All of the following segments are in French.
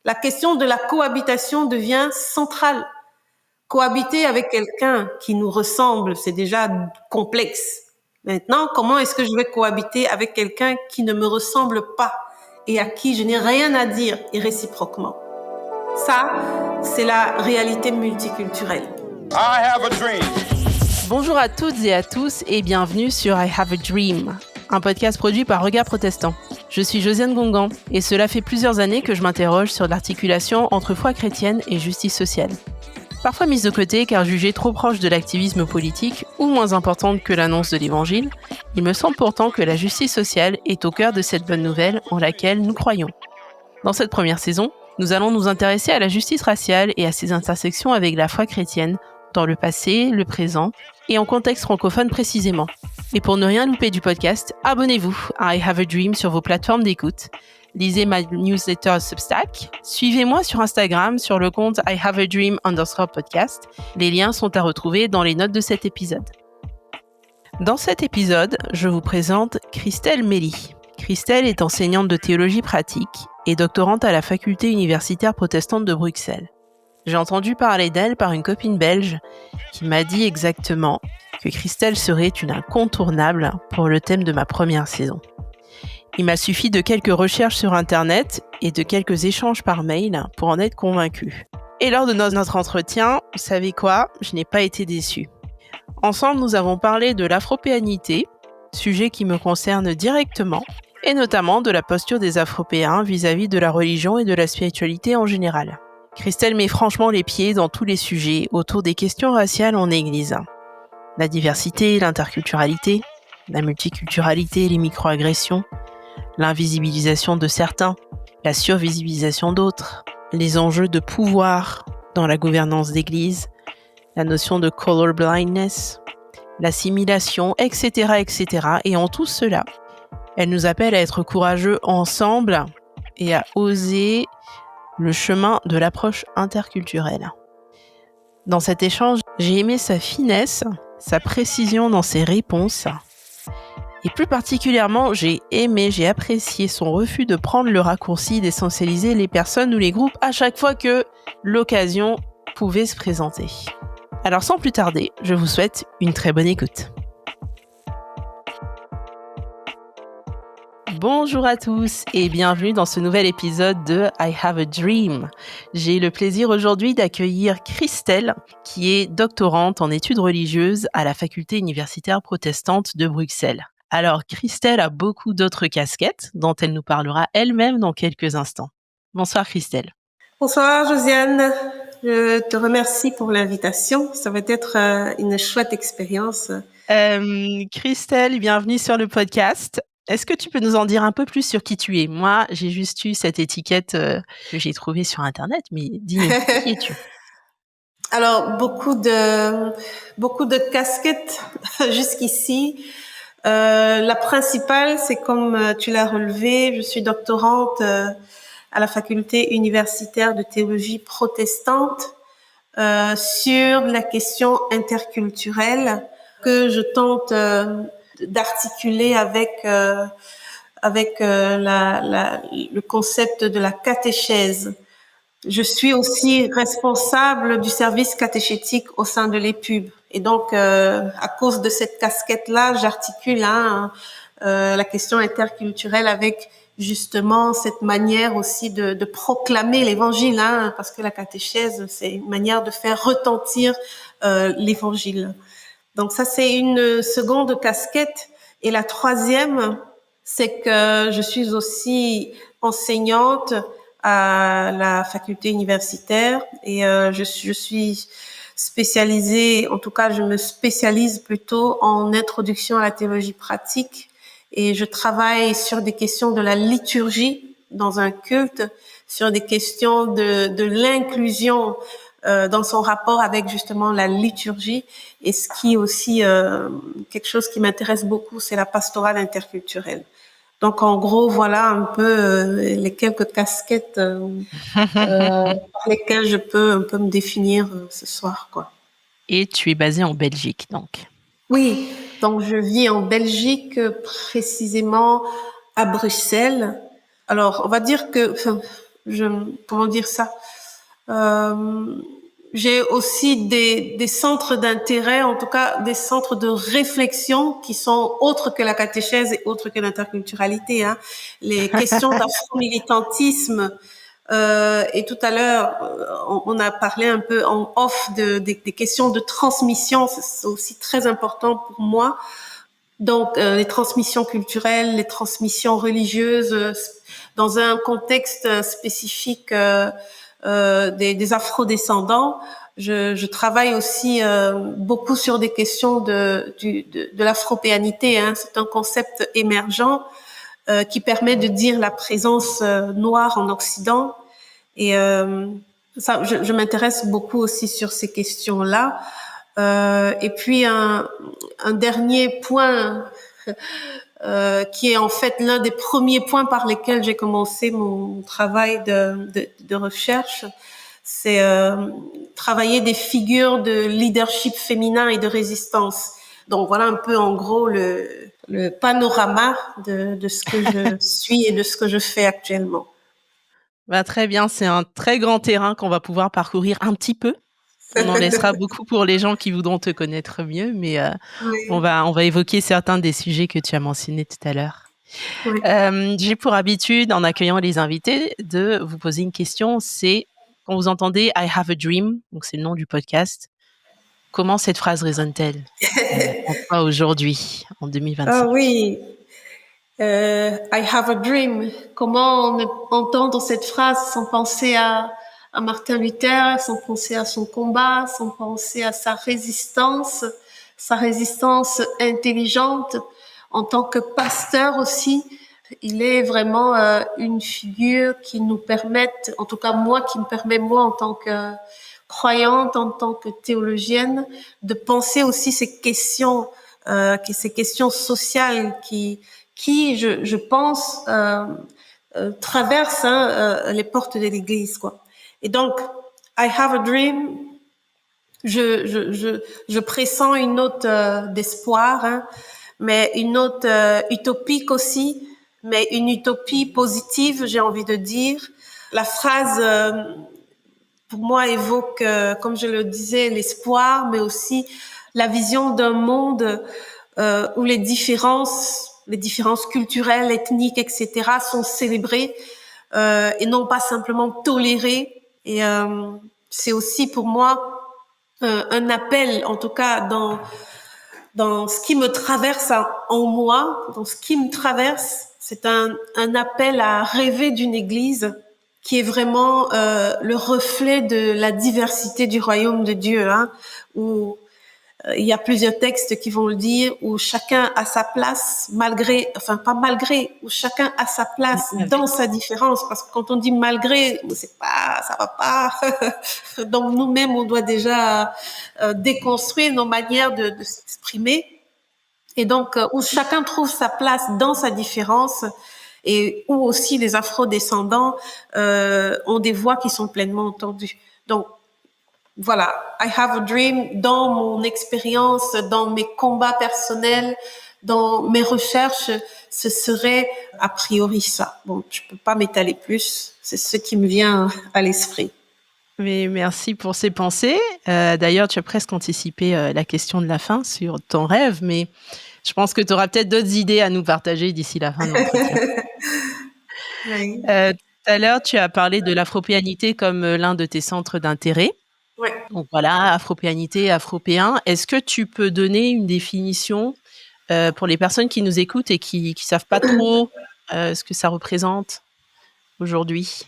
la question de la cohabitation devient centrale. Cohabiter avec quelqu'un qui nous ressemble, c'est déjà complexe. Maintenant, comment est-ce que je vais cohabiter avec quelqu'un qui ne me ressemble pas et à qui je n'ai rien à dire et réciproquement? Ça, c'est la réalité multiculturelle. I have a dream. Bonjour à toutes et à tous et bienvenue sur I Have a Dream, un podcast produit par Regard Protestant. Je suis Josiane Gongan et cela fait plusieurs années que je m'interroge sur l'articulation entre foi chrétienne et justice sociale. Parfois mise de côté car jugée trop proche de l'activisme politique ou moins importante que l'annonce de l'évangile, il me semble pourtant que la justice sociale est au cœur de cette bonne nouvelle en laquelle nous croyons. Dans cette première saison, nous allons nous intéresser à la justice raciale et à ses intersections avec la foi chrétienne, dans le passé, le présent et en contexte francophone précisément. Et pour ne rien louper du podcast, abonnez-vous à I Have a Dream sur vos plateformes d'écoute. Lisez ma newsletter Substack. Suivez-moi sur Instagram sur le compte I Have a Dream _podcast. Les liens sont à retrouver dans les notes de cet épisode. Dans cet épisode, je vous présente Christelle Mély. Christelle est enseignante de théologie pratique et doctorante à la faculté universitaire protestante de Bruxelles. J'ai entendu parler d'elle par une copine belge qui m'a dit exactement que Christelle serait une incontournable pour le thème de ma première saison. Il m'a suffi de quelques recherches sur Internet et de quelques échanges par mail pour en être convaincue. Et lors de notre entretien, vous savez quoi ? Je n'ai pas été déçue. Ensemble, nous avons parlé de l'afropéanité, sujet qui me concerne directement, et notamment de la posture des Afropéens vis-à-vis de la religion et de la spiritualité en général. Christelle met franchement les pieds dans tous les sujets autour des questions raciales en Église. La diversité, l'interculturalité, la multiculturalité, les microagressions, l'invisibilisation de certains, la survisibilisation d'autres, les enjeux de pouvoir dans la gouvernance d'Église, la notion de colorblindness, l'assimilation, etc., etc. Et en tout cela, elle nous appelle à être courageux ensemble et à oser le chemin de l'approche interculturelle. Dans cet échange, j'ai aimé sa finesse, sa précision dans ses réponses. Et plus particulièrement, j'ai apprécié son refus de prendre le raccourci d'essentialiser les personnes ou les groupes à chaque fois que l'occasion pouvait se présenter. Alors sans plus tarder, je vous souhaite une très bonne écoute. Bonjour à tous et bienvenue dans ce nouvel épisode de I Have a Dream. J'ai le plaisir aujourd'hui d'accueillir Christelle, qui est doctorante en études religieuses à la faculté universitaire protestante de Bruxelles. Alors, Christelle a beaucoup d'autres casquettes dont elle nous parlera elle-même dans quelques instants. Bonsoir Christelle. Bonsoir Josiane, je te remercie pour l'invitation. Ça va être une chouette expérience. Christelle, bienvenue sur le podcast. Est-ce que tu peux nous en dire un peu plus sur qui tu es ? Moi, j'ai juste eu cette étiquette que j'ai trouvée sur Internet, mais dis-nous, qui es-tu ? Alors, beaucoup de casquettes jusqu'ici. La principale, c'est comme tu l'as relevé, je suis doctorante à la faculté universitaire de théologie protestante sur la question interculturelle que je tente d'articuler avec le concept de la catéchèse. Je suis aussi responsable du service catéchétique au sein de l'EPUB. Et donc, à cause de cette casquette-là, j'articule la question interculturelle avec justement cette manière aussi de proclamer l'évangile, parce que la catéchèse, c'est une manière de faire retentir l'évangile. Donc ça, c'est une seconde casquette. Et la troisième, c'est que je suis aussi enseignante à la faculté universitaire et je suis spécialisée, en tout cas je me spécialise plutôt en introduction à la théologie pratique et je travaille sur des questions de la liturgie dans un culte, sur des questions de l'inclusion dans son rapport avec justement la liturgie. Et ce qui est aussi quelque chose qui m'intéresse beaucoup, c'est la pastorale interculturelle. Donc en gros, voilà un peu les quelques casquettes par lesquelles je peux un peu me définir ce soir, quoi. Et tu es basée en Belgique, donc. Oui, donc je vis en Belgique, précisément à Bruxelles. Alors, on va dire que comment dire ça? J'ai aussi des centres d'intérêt, en tout cas des centres de réflexion qui sont autres que la catéchèse et autres que l'interculturalité. Hein. Les questions d'afro-militantisme. Et tout à l'heure, on a parlé un peu en off des questions de transmission. C'est aussi très important pour moi. Donc, les transmissions culturelles, les transmissions religieuses, dans un contexte spécifique des afro-descendants. Je travaille aussi beaucoup sur des questions de l'afropéanité. Hein. C'est un concept émergent qui permet de dire la présence noire en Occident. Et ça, je m'intéresse beaucoup aussi sur ces questions-là. Et puis un dernier point qui est en fait l'un des premiers points par lesquels j'ai commencé mon travail de recherche, c'est travailler des figures de leadership féminin et de résistance. Donc voilà un peu en gros le panorama de ce que je suis et de ce que je fais actuellement. Bah, très bien, c'est un très grand terrain qu'on va pouvoir parcourir un petit peu. On en laissera beaucoup pour les gens qui voudront te connaître mieux, mais Oui. on va évoquer certains des sujets que tu as mentionnés tout à l'heure. Oui. J'ai pour habitude, en accueillant les invités, de vous poser une question. C'est, quand vous entendez I have a dream, donc c'est le nom du podcast, comment cette phrase résonne-t-elle en toi aujourd'hui, en 2025? Ah oui, I have a dream. Comment entendre cette phrase sans penser à Martin Luther, sans penser à son combat, sans penser à sa résistance intelligente en tant que pasteur aussi. Il est vraiment une figure qui nous permet, en tout cas moi, qui me permet moi en tant que croyante, en tant que théologienne, de penser aussi ces questions sociales qui je pense traversent les portes de l'Église, quoi. Et donc, I have a dream. Je pressens une note d'espoir, hein, mais une note utopique aussi, mais une utopie positive, j'ai envie de dire. La phrase, pour moi, évoque, comme je le disais, l'espoir, mais aussi la vision d'un monde où les différences culturelles, ethniques, etc., sont célébrées et non pas simplement tolérées. Et c'est aussi pour moi un appel, en tout cas dans ce qui me traverse en moi, dans ce qui me traverse, c'est un appel à rêver d'une église qui est vraiment le reflet de la diversité du royaume de Dieu, hein, où il y a plusieurs textes qui vont le dire, où chacun a sa place où chacun a sa place dans sa différence, parce que quand on dit malgré, ça va pas. Donc nous-mêmes, on doit déjà déconstruire nos manières de s'exprimer. Et donc, où chacun trouve sa place dans sa différence, et où aussi les afro-descendants ont des voix qui sont pleinement entendues. Donc, voilà, I have a dream. Dans mon expérience, dans mes combats personnels, dans mes recherches, ce serait a priori ça. Bon, je peux pas m'étaler plus. C'est ce qui me vient à l'esprit. Mais merci pour ces pensées. D'ailleurs, tu as presque anticipé la question de la fin sur ton rêve, mais je pense que tu auras peut-être d'autres idées à nous partager d'ici la fin de l'entretien. Oui. Tout à l'heure, tu as parlé de l'afropéanité comme l'un de tes centres d'intérêt. Ouais. Donc voilà, afropéanité, afropéen. Est-ce que tu peux donner une définition pour les personnes qui nous écoutent et qui savent pas trop ce que ça représente aujourd'hui?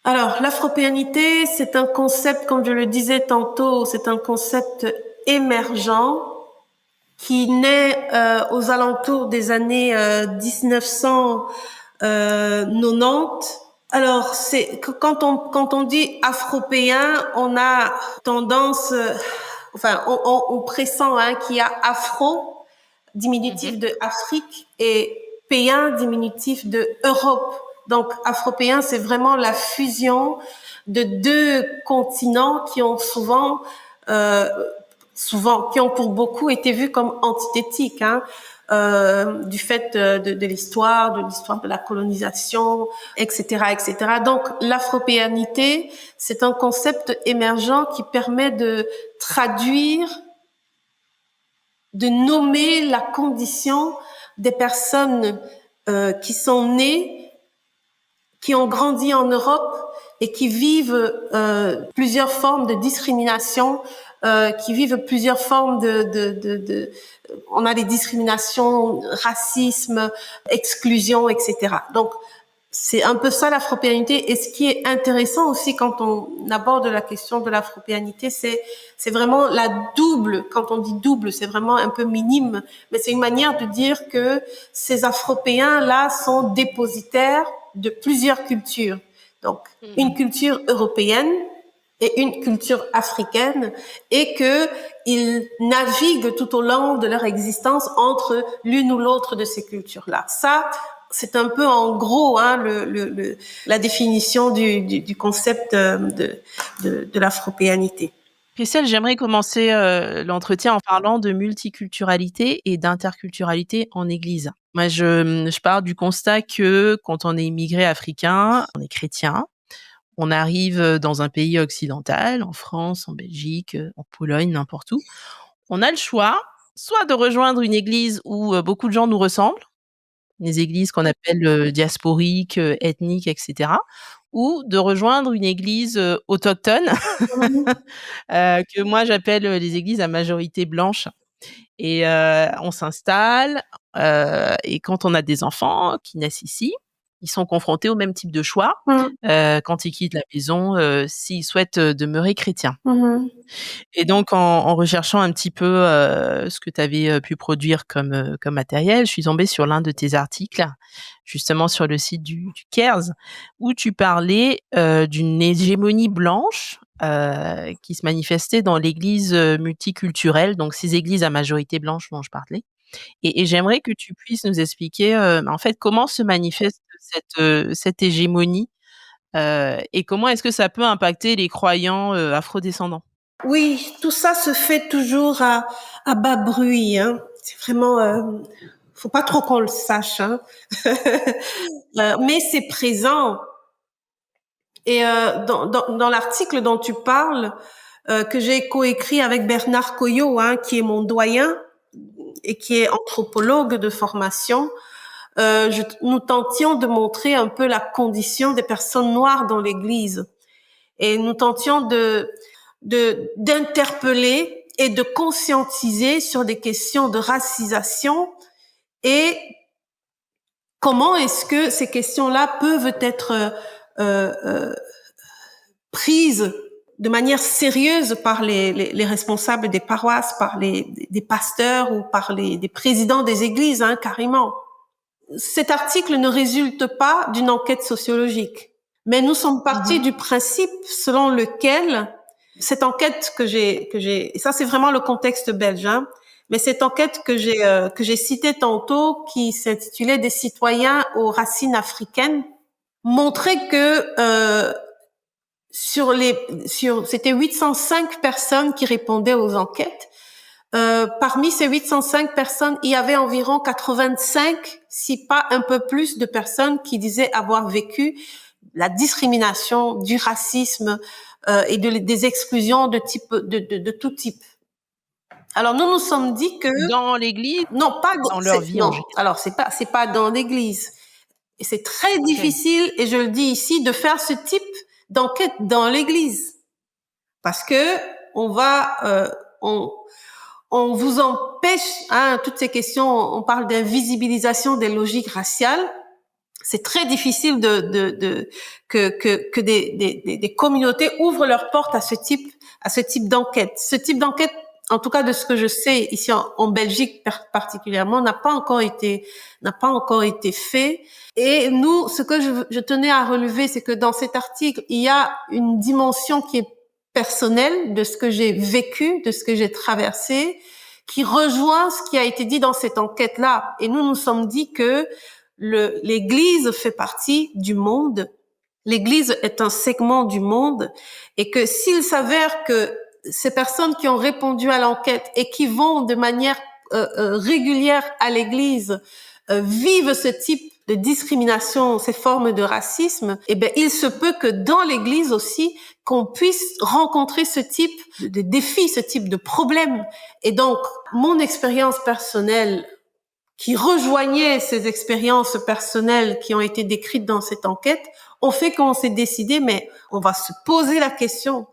Alors, l'afropéanité, c'est un concept, comme je le disais tantôt, c'est un concept émergent qui naît aux alentours des années 1990. Alors, c'est que quand on dit afropéen, on a tendance, on pressent qu'il y a afro, diminutif de Afrique, et péen, diminutif de Europe. Donc, afropéen, c'est vraiment la fusion de deux continents qui ont qui ont pour beaucoup été vus comme antithétiques. Hein. du fait de l'histoire, de l'histoire de la colonisation, etc., etc. Donc, l'afropéanité, c'est un concept émergent qui permet de traduire, de nommer la condition des personnes qui sont nées, qui ont grandi en Europe et qui vivent plusieurs formes de discrimination, qui vivent plusieurs formes on a des discriminations, racisme, exclusion, etc. Donc, c'est un peu ça l'afropéanité. Et ce qui est intéressant aussi quand on aborde la question de l'afropéanité, c'est vraiment la double. Quand on dit double, c'est vraiment un peu minime, mais c'est une manière de dire que ces Afropéens-là sont dépositaires de plusieurs cultures. Donc, une culture européenne et une culture africaine, et que ils naviguent tout au long de leur existence entre l'une ou l'autre de ces cultures-là. Ça, c'est un peu en gros la définition du concept de l'afropéanité. Christelle, j'aimerais commencer l'entretien en parlant de multiculturalité et d'interculturalité en Église. Moi, je pars du constat que quand on est immigré africain, on est chrétien, on arrive dans un pays occidental, en France, en Belgique, en Pologne, n'importe où. On a le choix, soit de rejoindre une église où beaucoup de gens nous ressemblent, les églises qu'on appelle diasporiques, ethniques, etc., ou de rejoindre une église autochtone, que moi j'appelle les églises à majorité blanche. Et on s'installe, et quand on a des enfants qui naissent ici, ils sont confrontés au même type de choix quand ils quittent la maison, s'ils souhaitent demeurer chrétiens. Et donc en recherchant un petit peu ce que tu avais pu produire comme matériel, je suis tombée sur l'un de tes articles, justement sur le site du CARES, où tu parlais d'une hégémonie blanche qui se manifestait dans l'église multiculturelle, donc ces églises à majorité blanche dont je parlais. Et j'aimerais que tu puisses nous expliquer en fait comment se manifeste cette hégémonie et comment est-ce que ça peut impacter les croyants afrodescendants. Oui, tout ça se fait toujours à bas bruit. Hein. C'est vraiment, faut pas trop qu'on le sache. Hein. Mais c'est présent. Et dans l'article dont tu parles, que j'ai coécrit avec Bernard Coyot, hein, qui est mon doyen et qui est anthropologue de formation, nous tentions de montrer un peu la condition des personnes noires dans l'Église. Et nous tentions d'interpeller et de conscientiser sur des questions de racisation et comment est-ce que ces questions-là peuvent être prises de manière sérieuse par les responsables des paroisses, par des pasteurs ou par des présidents des églises, hein, carrément. Cet article ne résulte pas d'une enquête sociologique, mais nous sommes partis du principe selon lequel cette enquête que j'ai, et ça c'est vraiment le contexte belge, hein, mais cette enquête que j'ai citée tantôt, qui s'intitulait Des citoyens aux racines africaines, montrait que c'était 805 personnes qui répondaient aux enquêtes. Parmi ces 805 personnes, il y avait environ 85, si pas un peu plus, de personnes qui disaient avoir vécu la discrimination, du racisme et des exclusions de tout type. Alors nous nous sommes dit que dans l'église, non pas dans leur vie non. en général. Alors c'est pas dans l'église. Et c'est très difficile, et je le dis ici, de faire ce type d'enquête dans l'église, parce que on vous empêche, hein, toutes ces questions, on parle d'invisibilisation des logiques raciales. C'est très difficile que des communautés ouvrent leurs portes à ce type d'enquête. Ce type d'enquête, en tout cas de ce que je sais ici en Belgique particulièrement, n'a pas encore été fait. Et nous, ce que je tenais à relever, c'est que dans cet article, il y a une dimension qui est personnelle de ce que j'ai vécu, de ce que j'ai traversé, qui rejoint ce qui a été dit dans cette enquête-là. Et nous nous sommes dit que l'Église fait partie du monde. L'Église est un segment du monde, et que s'il s'avère que ces personnes qui ont répondu à l'enquête et qui vont de manière régulière à l'Église vivent ce type de discrimination, ces formes de racisme, eh ben, il se peut que dans l'Église aussi, qu'on puisse rencontrer ce type de défis, ce type de problèmes. Et donc, mon expérience personnelle, qui rejoignait ces expériences personnelles qui ont été décrites dans cette enquête, ont fait qu'on s'est décidé, mais on va se poser la question.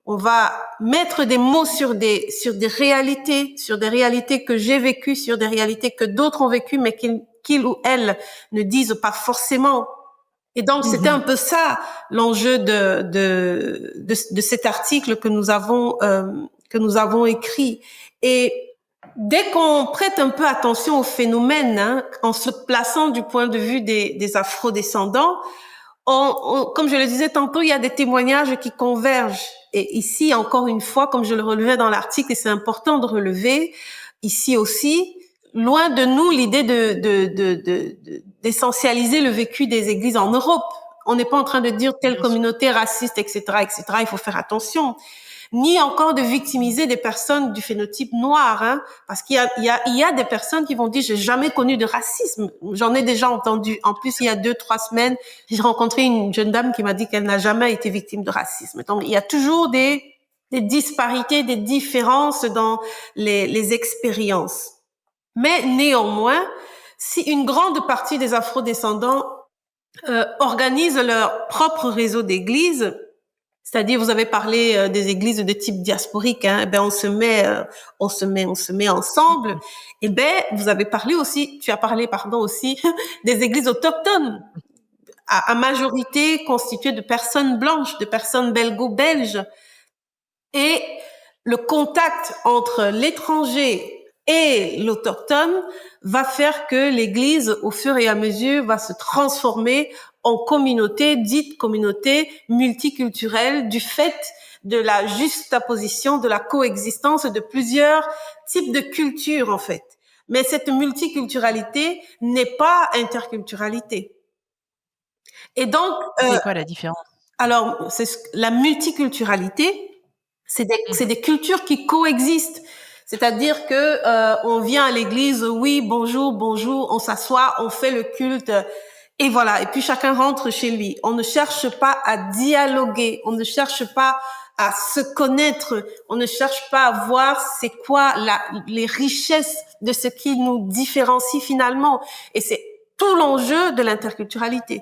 On va mettre des mots sur des réalités que j'ai vécues, sur des réalités que d'autres ont vécues, mais qu'ils ou elles ne disent pas forcément. Et donc, c'était un peu ça l'enjeu de cet article que nous avons écrit. Et dès qu'on prête un peu attention au phénomène, en se plaçant du point de vue des afro-descendants, comme je le disais tantôt, il y a des témoignages qui convergent. Et ici, encore une fois, comme je le relevais dans l'article, et c'est important de relever, ici aussi, loin de nous l'idée d'essentialiser le vécu des églises en Europe. On n'est pas en train de dire telle communauté raciste, etc., etc. Il faut faire attention. Ni encore de victimiser des personnes du phénotype noir, parce qu'il y a des personnes qui vont dire j'ai jamais connu de racisme. J'en ai déjà entendu. En plus, il y a 2-3 semaines, j'ai rencontré une jeune dame qui m'a dit qu'elle n'a jamais été victime de racisme. Donc, il y a toujours des disparités, des différences dans les expériences. Mais néanmoins, si une grande partie des afro-descendants organisent leur propre réseau d'églises, c'est-à-dire, vous avez parlé des églises de type diasporique, ben on se met ensemble. Et ben vous avez parlé aussi, tu as parlé aussi des églises autochtones à majorité constituées de personnes blanches, de personnes belgo-belges. Et le contact entre l'étranger et l'autochtone va faire que l'église, au fur et à mesure, va se transformer en communauté, dite communauté multiculturelle, du fait de la juxtaposition, de la coexistence de plusieurs types de cultures, en fait. Mais cette multiculturalité n'est pas interculturalité. Et donc... c'est quoi la différence? Alors, la multiculturalité, c'est des cultures qui coexistent. C'est-à-dire que on vient à l'église, oui, bonjour, on s'assoit, on fait le culte, et voilà. Et puis chacun rentre chez lui. On ne cherche pas à dialoguer, on ne cherche pas à se connaître, on ne cherche pas à voir c'est quoi les richesses de ce qui nous différencie finalement. Et c'est tout l'enjeu de l'interculturalité.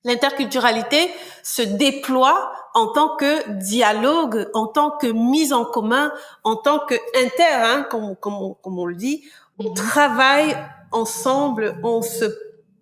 L'interculturalité se déploie en tant que dialogue, en tant que mise en commun, en tant que comme on le dit. On travaille ensemble, on se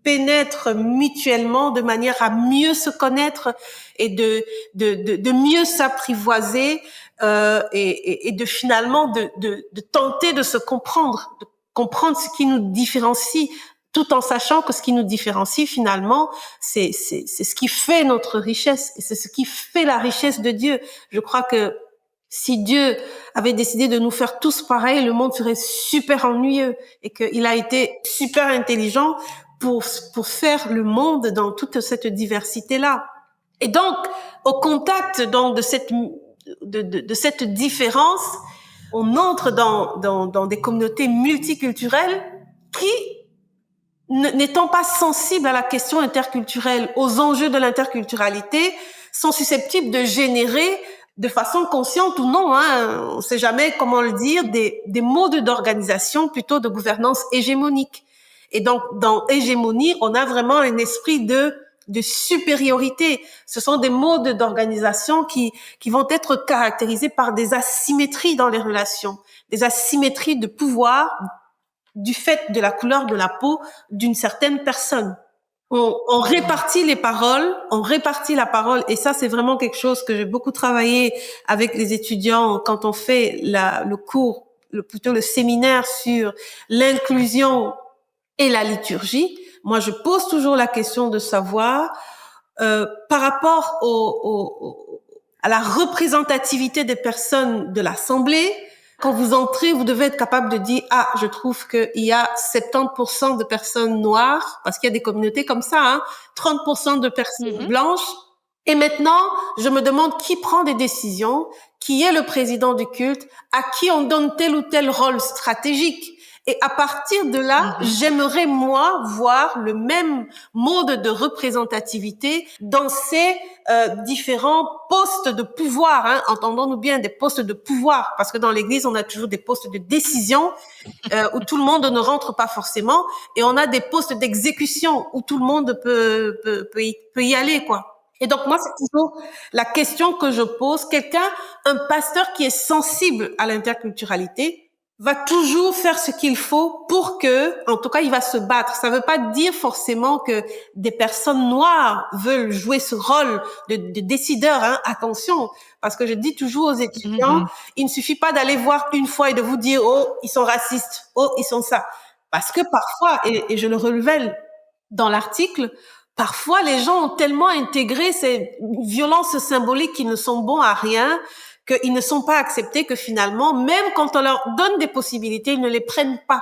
pénètre mutuellement de manière à mieux se connaître et de mieux s'apprivoiser et de finalement de tenter de se comprendre, de comprendre ce qui nous différencie, tout en sachant que ce qui nous différencie finalement, c'est ce qui fait notre richesse et c'est ce qui fait la richesse de Dieu. Je crois que si Dieu avait décidé de nous faire tous pareils, le monde serait super ennuyeux et qu'il a été super intelligent pour faire le monde dans toute cette diversité-là. Et donc, au contact donc de cette différence, on entre dans des communautés multiculturelles qui, n'étant pas sensibles à la question interculturelle, aux enjeux de l'interculturalité, sont susceptibles de générer, de façon consciente ou non, on ne sait jamais comment le dire, des modes d'organisation, plutôt de gouvernance hégémonique. Et donc, dans hégémonie, on a vraiment un esprit de supériorité. Ce sont des modes d'organisation qui vont être caractérisés par des asymétries dans les relations, des asymétries de pouvoir, du fait de la couleur de la peau d'une certaine personne. On répartit les paroles, on répartit la parole, et ça c'est vraiment quelque chose que j'ai beaucoup travaillé avec les étudiants quand on fait le cours, plutôt le séminaire sur l'inclusion et la liturgie. Moi, je pose toujours la question de savoir par rapport à la représentativité des personnes de l'Assemblée. Quand vous entrez, vous devez être capable de dire « Ah, je trouve qu'il y a 70% de personnes noires, parce qu'il y a des communautés comme ça, 30% de personnes blanches. » Et maintenant, je me demande qui prend des décisions, qui est le président du culte, à qui on donne tel ou tel rôle stratégique. Et à partir de là, j'aimerais, moi, voir le même mode de représentativité dans ces différents postes de pouvoir. Hein, entendons-nous bien, des postes de pouvoir, parce que dans l'Église, on a toujours des postes de décision où tout le monde ne rentre pas forcément, et on a des postes d'exécution où tout le monde peut y aller, quoi. Et donc, moi, c'est toujours la question que je pose. Un pasteur qui est sensible à l'interculturalité, va toujours faire ce qu'il faut pour que, en tout cas, il va se battre. Ça ne veut pas dire forcément que des personnes noires veulent jouer ce rôle de décideur. Hein. Attention, parce que je dis toujours aux étudiants, il ne suffit pas d'aller voir une fois et de vous dire, oh, ils sont racistes, oh, ils sont ça. Parce que parfois, et je le relevais dans l'article, parfois les gens ont tellement intégré ces violences symboliques qui ne sont bons à rien, qu'ils ne sont pas acceptés, que finalement, même quand on leur donne des possibilités, ils ne les prennent pas.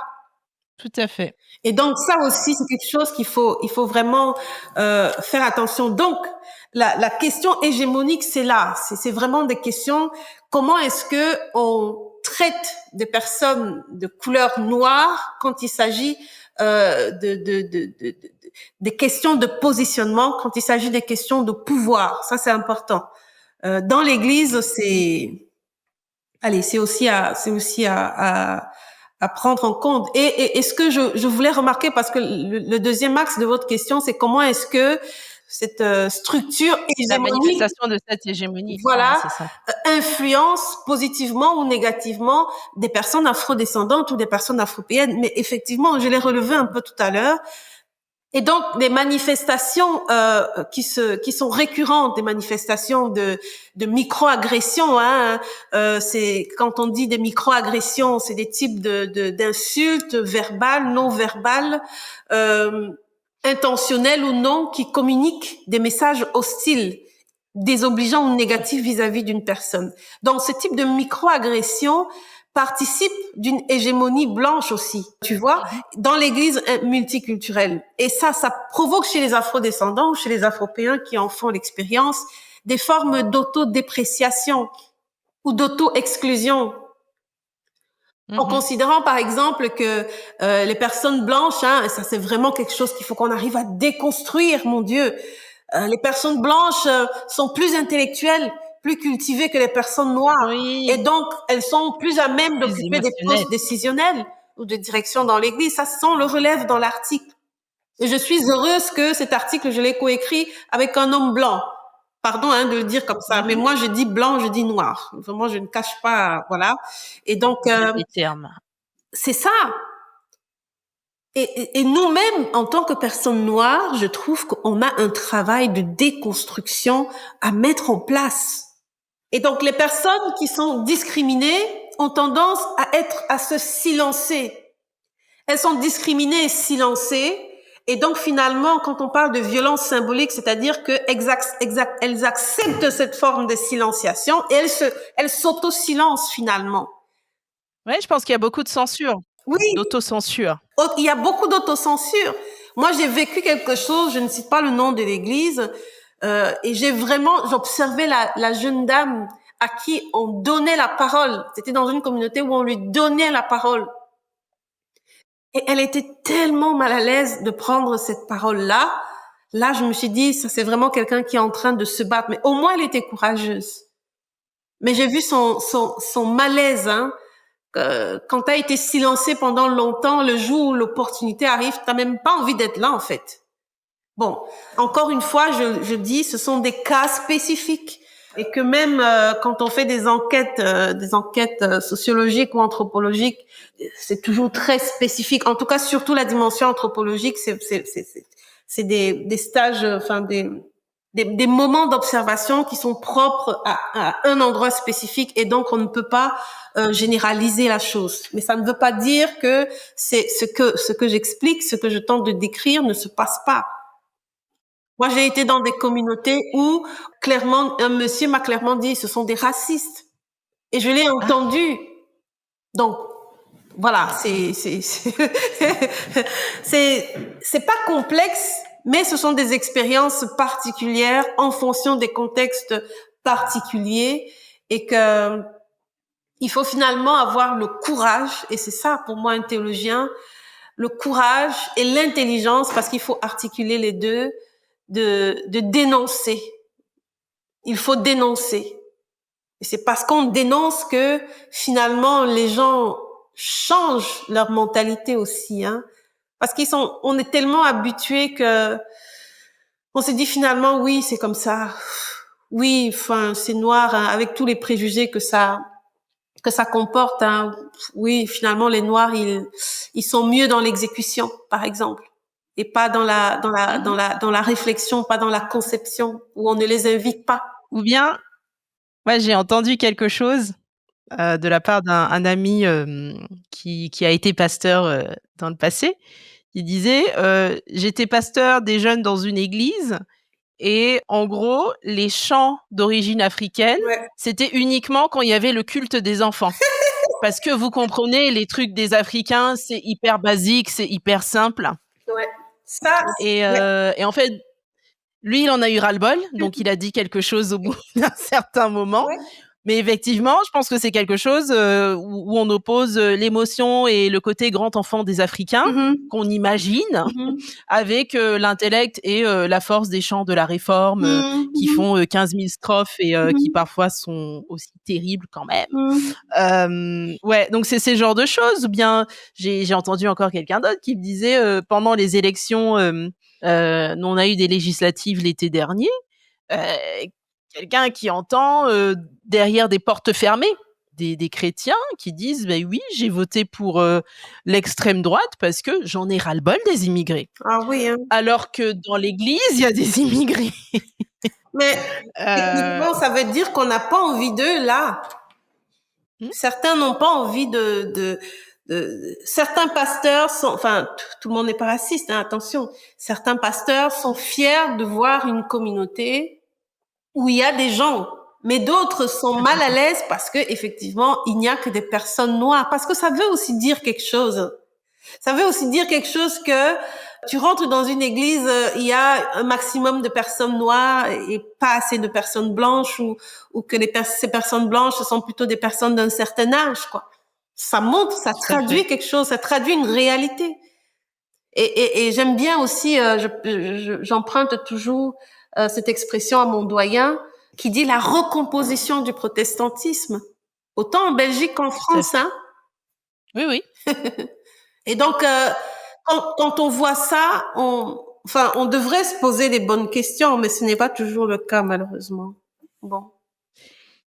Tout à fait. Et donc, ça aussi, c'est quelque chose il faut vraiment faire attention. Donc, la question hégémonique, c'est là. C'est vraiment des questions. Comment est-ce que on traite des personnes de couleur noire quand il s'agit des questions de positionnement, quand il s'agit des questions de pouvoir? Ça, c'est important. Dans l'Église, c'est aussi à prendre en compte. Et ce que je voulais remarquer, parce que le deuxième axe de votre question, c'est comment est-ce que cette structure hégémonique, la manifestation de cette hégémonie, voilà, c'est ça, influence positivement ou négativement des personnes afrodescendantes ou des personnes afropéennes. Mais effectivement, je l'ai relevé un peu tout à l'heure. Et donc, des manifestations qui sont récurrentes, des manifestations de micro-agressions. Hein, c'est quand on dit des micro-agressions, c'est des types d'insultes verbales, non verbales, intentionnelles ou non, qui communiquent des messages hostiles, désobligeants ou négatifs vis-à-vis d'une personne. Donc, ce type de micro-agression participe d'une hégémonie blanche aussi, tu vois, dans l'Église multiculturelle. Et ça provoque chez les afrodescendants, chez les afropéens qui en font l'expérience, des formes d'autodépréciation ou d'auto-exclusion. En considérant, par exemple, que les personnes blanches, hein, ça c'est vraiment quelque chose qu'il faut qu'on arrive à déconstruire, mon Dieu. Les personnes blanches sont plus intellectuelles, plus cultivées que les personnes noires. Oui. Et donc, elles sont plus à même d'occuper des postes décisionnels ou de direction dans l'Église. Ça, on le relève dans l'article. Et je suis heureuse que cet article, je l'ai coécrit avec un homme blanc. Pardon de le dire comme ça, mais moi, je dis blanc, je dis noir. Vraiment, je ne cache pas, voilà. Et donc, les termes. C'est ça. Et nous-mêmes, en tant que personnes noires, je trouve qu'on a un travail de déconstruction à mettre en place. Et donc, les personnes qui sont discriminées ont tendance à se silencer. Elles sont discriminées et silencées. Et donc, finalement, quand on parle de violence symbolique, c'est-à-dire que elles acceptent cette forme de silenciation et elles s'auto-silencent finalement. Oui, je pense qu'il y a beaucoup de censure. Oui. D'autocensure. Il y a beaucoup d'autocensure. Moi, j'ai vécu quelque chose, je ne cite pas le nom de l'église, et j'observais la jeune dame à qui on donnait la parole. C'était dans une communauté où on lui donnait la parole. Et elle était tellement mal à l'aise de prendre cette parole-là. Là, je me suis dit, ça c'est vraiment quelqu'un qui est en train de se battre. Mais au moins, elle était courageuse. Mais j'ai vu son malaise, hein. Quand tu as été silencé pendant longtemps, le jour où l'opportunité arrive, tu n'as même pas envie d'être là, en fait. Bon, encore une fois, je dis, ce sont des cas spécifiques. Et que même quand on fait des enquêtes sociologiques ou anthropologiques, c'est toujours très spécifique. En tout cas, surtout la dimension anthropologique, c'est des stages, enfin des moments d'observation qui sont propres à un endroit spécifique, et donc on ne peut pas généraliser la chose. Mais ça ne veut pas dire que c'est ce que j'explique, ce que je tente de décrire ne se passe pas. Moi, j'ai été dans des communautés où clairement un monsieur m'a clairement dit ce sont des racistes, et je l'ai entendu. Donc voilà, c'est pas complexe, mais ce sont des expériences particulières en fonction des contextes particuliers, et que il faut finalement avoir le courage, et c'est ça pour moi un théologien, le courage et l'intelligence, parce qu'il faut articuler les deux, de dénoncer. Il faut dénoncer. Et c'est parce qu'on dénonce que finalement les gens changent leur mentalité aussi, hein. Parce on est tellement habitués que on se dit finalement oui, c'est comme ça. Oui, enfin, c'est noir, hein, avec tous les préjugés que ça comporte, hein. Oui, finalement les noirs ils sont mieux dans l'exécution, par exemple, et pas dans la réflexion, pas dans la conception, où on ne les invite pas. Ou bien, moi j'ai entendu quelque chose de la part d'un ami qui a été pasteur dans le passé. Il disait j'étais pasteur des jeunes dans une église et en gros les chants d'origine africaine, Ouais. c'était uniquement quand il y avait le culte des enfants. Parce que vous comprenez, les trucs des Africains, c'est hyper basique, c'est hyper simple. Ouais. Ça, Et en fait, lui, il en a eu ras-le-bol, donc il a dit quelque chose au bout d'un certain moment. ouais. Mais effectivement, je pense que c'est quelque chose où on oppose l'émotion et le côté grand enfant des Africains Mhm. qu'on imagine Mhm. avec l'intellect et la force des chants de la Réforme qui Mhm. font 15 000 strophes et qui Mhm. parfois sont aussi terribles quand même. Mhm. Ouais, donc c'est ces genres de choses. Ou bien j'ai entendu encore quelqu'un d'autre qui me disait pendant les élections, on a eu des législatives l'été dernier, quelqu'un qui entend derrière des portes fermées des chrétiens qui disent ben oui, j'ai voté pour l'extrême droite parce que j'en ai ras-le-bol des immigrés. Ah oui, hein. Alors que dans l'église, il y a des immigrés. Mais Euh, techniquement, ça veut dire qu'on n'a pas envie d'eux là. hmm, Certains n'ont pas envie certains pasteurs sont, enfin, tout le monde n'est pas raciste, hein, attention. Certains pasteurs sont fiers de voir une communauté où il y a des gens, mais d'autres sont mal à l'aise parce que effectivement, il n'y a que des personnes noires. Parce que ça veut aussi dire quelque chose. Ça veut aussi dire quelque chose que tu rentres dans une église, il y a un maximum de personnes noires et pas assez de personnes blanches, ou que ces personnes blanches ce sont plutôt des personnes d'un certain âge, quoi. Ça montre, ça tout à traduit fait. quelque chose, ça traduit une réalité. Et j'aime bien aussi, j'emprunte toujours cette expression à mon doyen qui dit la recomposition du protestantisme, autant en Belgique qu'en Tout à France, fait. hein. Oui, oui. Et donc, quand on voit ça, on devrait se poser les bonnes questions, mais ce n'est pas toujours le cas, malheureusement. Bon.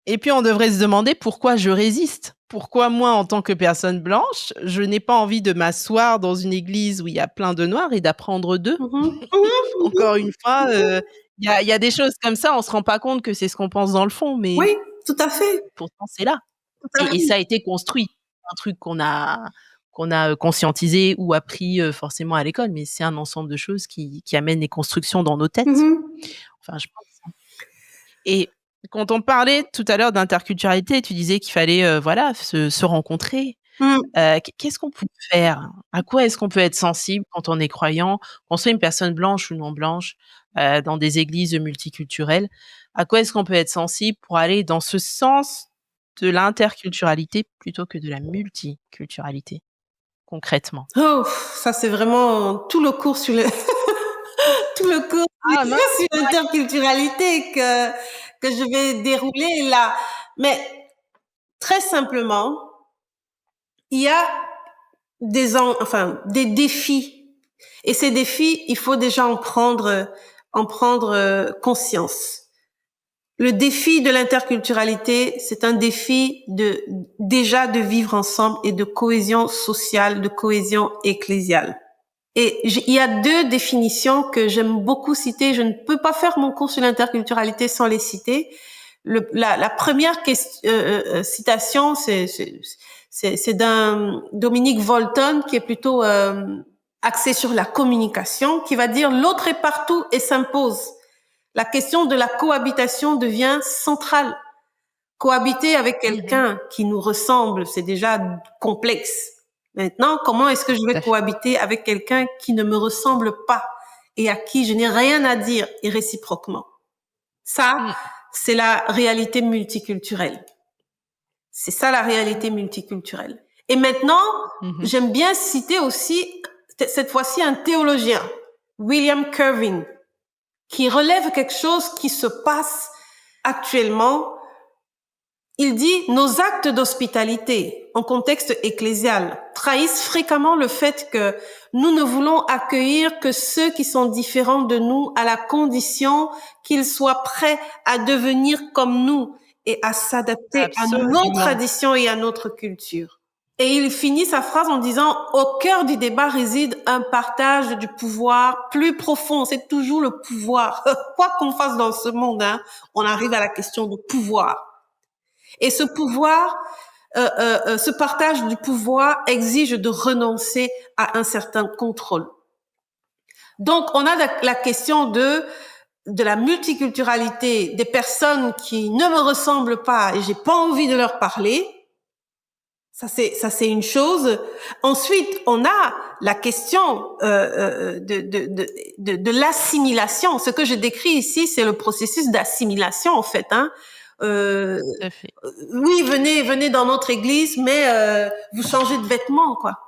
Et puis on devrait se demander pourquoi je résiste. Pourquoi moi, en tant que personne blanche, je n'ai pas envie de m'asseoir dans une église où il y a plein de noirs et d'apprendre d'eux. Mhm. Mhm. Encore une fois, il y a des choses comme ça, on se rend pas compte que c'est ce qu'on pense dans le fond, mais Oui, tout à fait. pourtant c'est là. Tout à Et fait. ça a été construit. Un truc qu'on a conscientisé ou appris forcément à l'école, mais c'est un ensemble de choses qui amènent les constructions dans nos têtes. Mhm. Enfin, je pense. Et quand on parlait tout à l'heure d'interculturalité, tu disais qu'il fallait voilà se rencontrer. Mhm. Qu'est-ce qu'on peut faire? À quoi est-ce qu'on peut être sensible quand on est croyant, qu'on soit une personne blanche ou non blanche, dans des églises multiculturelles? À quoi est-ce qu'on peut être sensible pour aller dans ce sens de l'interculturalité plutôt que de la multiculturalité, concrètement? Oh, ça c'est vraiment tout le cours sur tout le cours Ah mince! sur l'interculturalité que je vais dérouler là. Mais très simplement, il y a des défis. Et ces défis, il faut déjà en prendre conscience. Le défi de l'interculturalité, c'est un défi déjà de vivre ensemble et de cohésion sociale, de cohésion ecclésiale. Et il y a deux définitions que j'aime beaucoup citer. Je ne peux pas faire mon cours sur l'interculturalité sans les citer. La première citation, c'est d'un Dominique Volton qui est plutôt axé sur la communication, qui va dire l'autre est partout et s'impose. La question de la cohabitation devient centrale. Cohabiter avec quelqu'un qui nous ressemble, c'est déjà complexe. Maintenant, comment est-ce que je Tout vais à fait. cohabiter avec quelqu'un qui ne me ressemble pas et à qui je n'ai rien à dire, et réciproquement? Ça, Mmh. c'est la réalité multiculturelle. C'est ça la réalité multiculturelle. Et maintenant, j'aime bien citer aussi, cette fois-ci, un théologien, William Kirvin, qui relève quelque chose qui se passe actuellement. Il dit, nos actes d'hospitalité en contexte ecclésial trahissent fréquemment le fait que nous ne voulons accueillir que ceux qui sont différents de nous à la condition qu'ils soient prêts à devenir comme nous et à s'adapter à nos traditions et à notre culture. Et il finit sa phrase en disant, au cœur du débat réside un partage du pouvoir plus profond. C'est toujours le pouvoir. Quoi qu'on fasse dans ce monde, on arrive à la question du pouvoir. Et ce pouvoir, ce partage du pouvoir exige de renoncer à un certain contrôle. Donc, on a la question de la multiculturalité, des personnes qui ne me ressemblent pas et j'ai pas envie de leur parler. Ça c'est une chose. Ensuite, on a la question de l'assimilation. Ce que je décris ici, c'est le processus d'assimilation en fait. Oui, venez dans notre église, mais vous changez de vêtements, quoi.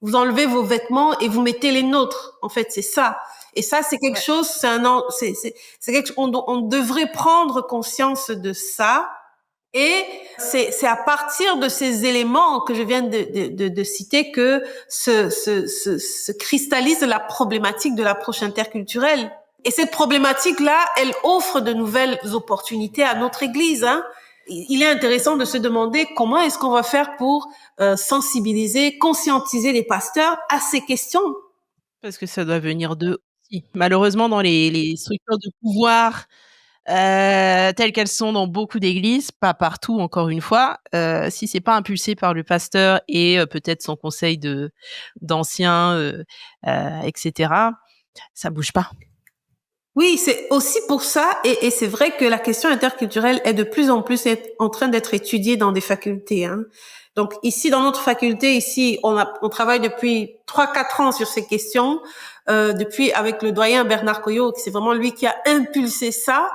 Vous enlevez vos vêtements et vous mettez les nôtres. En fait, c'est ça. Et ça, c'est quelque chose. C'est quelque. On devrait prendre conscience de ça. Et c'est à partir de ces éléments que je viens de citer que se cristallise la problématique de l'approche interculturelle. Et cette problématique-là, elle offre de nouvelles opportunités à notre Église. Il est intéressant de se demander comment est-ce qu'on va faire pour sensibiliser, conscientiser les pasteurs à ces questions. Parce que ça doit venir d'eux aussi. Malheureusement, dans les structures de pouvoir telles qu'elles sont dans beaucoup d'églises, pas partout encore une fois, si c'est pas impulsé par le pasteur et peut-être son conseil d'anciens, etc., ça bouge pas. Oui, c'est aussi pour ça, et c'est vrai que la question interculturelle est de plus en plus en train d'être étudiée dans des facultés. Donc ici, dans notre faculté, ici, on travaille depuis 3-4 ans sur ces questions, depuis avec le doyen Bernard Coyot, c'est vraiment lui qui a impulsé ça.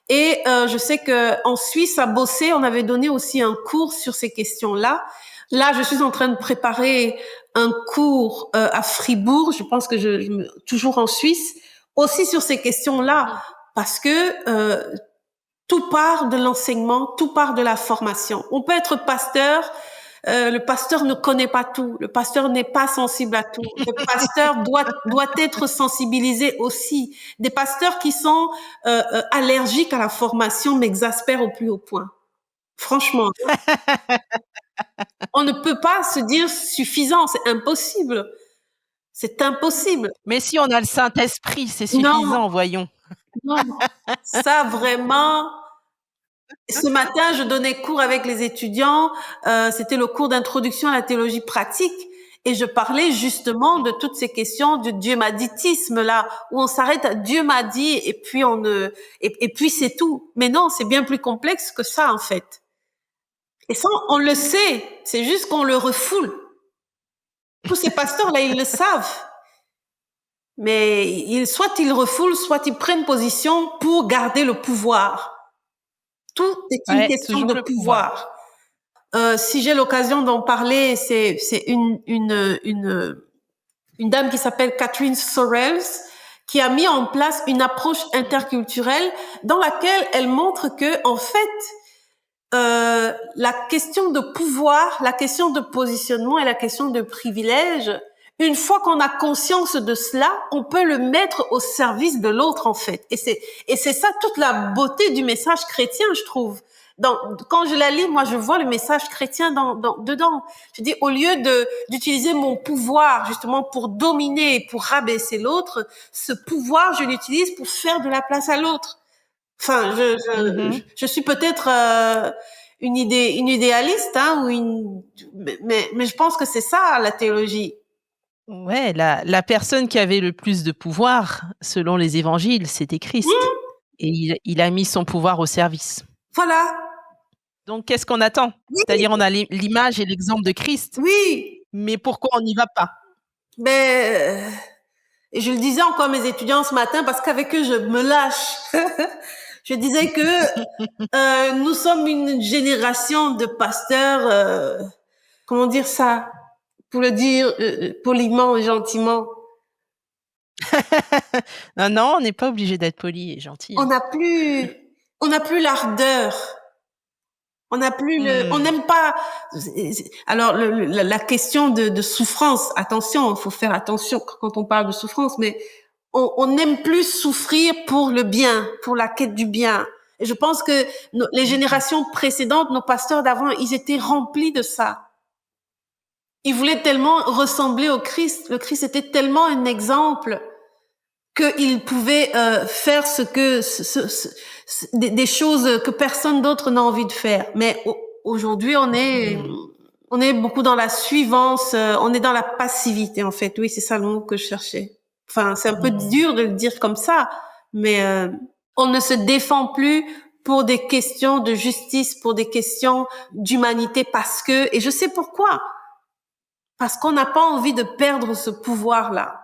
Et je sais que en Suisse, à Bossé, on avait donné aussi un cours sur ces questions-là. Là, je suis en train de préparer un cours à Fribourg, je pense que toujours en Suisse, aussi sur ces questions-là, parce que tout part de l'enseignement, tout part de la formation. On peut être pasteur, le pasteur ne connaît pas tout, le pasteur n'est pas sensible à tout, le pasteur doit être sensibilisé aussi. Des pasteurs qui sont allergiques à la formation m'exaspèrent au plus haut point. Franchement. On ne peut pas se dire suffisant, c'est impossible. C'est impossible. Mais si on a le Saint-Esprit, c'est suffisant, voyons. Non, ça vraiment. Ce matin, je donnais cours avec les étudiants. C'était le cours d'introduction à la théologie pratique. Et je parlais justement de toutes ces questions du Dieu m'a ditisme là, où on s'arrête à Dieu m'a dit et puis et puis c'est tout. Mais non, c'est bien plus complexe que ça en fait. Et ça, on le sait. C'est juste qu'on le refoule. Tous ces pasteurs-là, ils le savent. Mais soit ils refoulent, soit ils prennent position pour garder le pouvoir. Tout est une question de pouvoir. Si j'ai l'occasion d'en parler, c'est une dame qui s'appelle Catherine Sorrells qui a mis en place une approche interculturelle dans laquelle elle montre que, en fait, la question de pouvoir, la question de positionnement et la question de privilège, une fois qu'on a conscience de cela, on peut le mettre au service de l'autre, en fait. Et c'est ça toute la beauté du message chrétien, je trouve. Quand je la lis, moi, je vois le message chrétien dedans. Je dis, au lieu d'utiliser mon pouvoir, justement, pour dominer, pour rabaisser l'autre, ce pouvoir, je l'utilise pour faire de la place à l'autre. Enfin, je suis peut-être une idéaliste, mais je pense que c'est ça la théologie. Ouais, la personne qui avait le plus de pouvoir, selon les évangiles, c'était Christ. Et il a mis son pouvoir au service. Voilà. Donc, qu'est-ce qu'on attend? C'est-à-dire, on a l'image et l'exemple de Christ. Oui. Mais pourquoi on n'y va pas? Et je le disais encore à mes étudiants ce matin, parce qu'avec eux, je me lâche. Je disais que nous sommes une génération de pasteurs, comment dire ça, pour le dire poliment et gentiment. Non, on n'est pas obligé d'être poli et gentil. On n'a plus l'ardeur. On n'aime pas. Alors la question de souffrance. Attention, il faut faire attention quand on parle de souffrance, mais on n'aime plus souffrir pour le bien, pour la quête du bien. Et je pense que les générations précédentes, nos pasteurs d'avant, ils étaient remplis de ça. Ils voulaient tellement ressembler au Christ. Le Christ était tellement un exemple qu'ils pouvaient faire des choses que personne d'autre n'a envie de faire. Mais aujourd'hui, on est beaucoup dans la suivance, on est dans la passivité en fait. Oui, c'est ça le mot que je cherchais. Enfin, c'est un peu dur de le dire comme ça, mais on ne se défend plus pour des questions de justice, pour des questions d'humanité, et je sais pourquoi. Parce qu'on n'a pas envie de perdre ce pouvoir-là.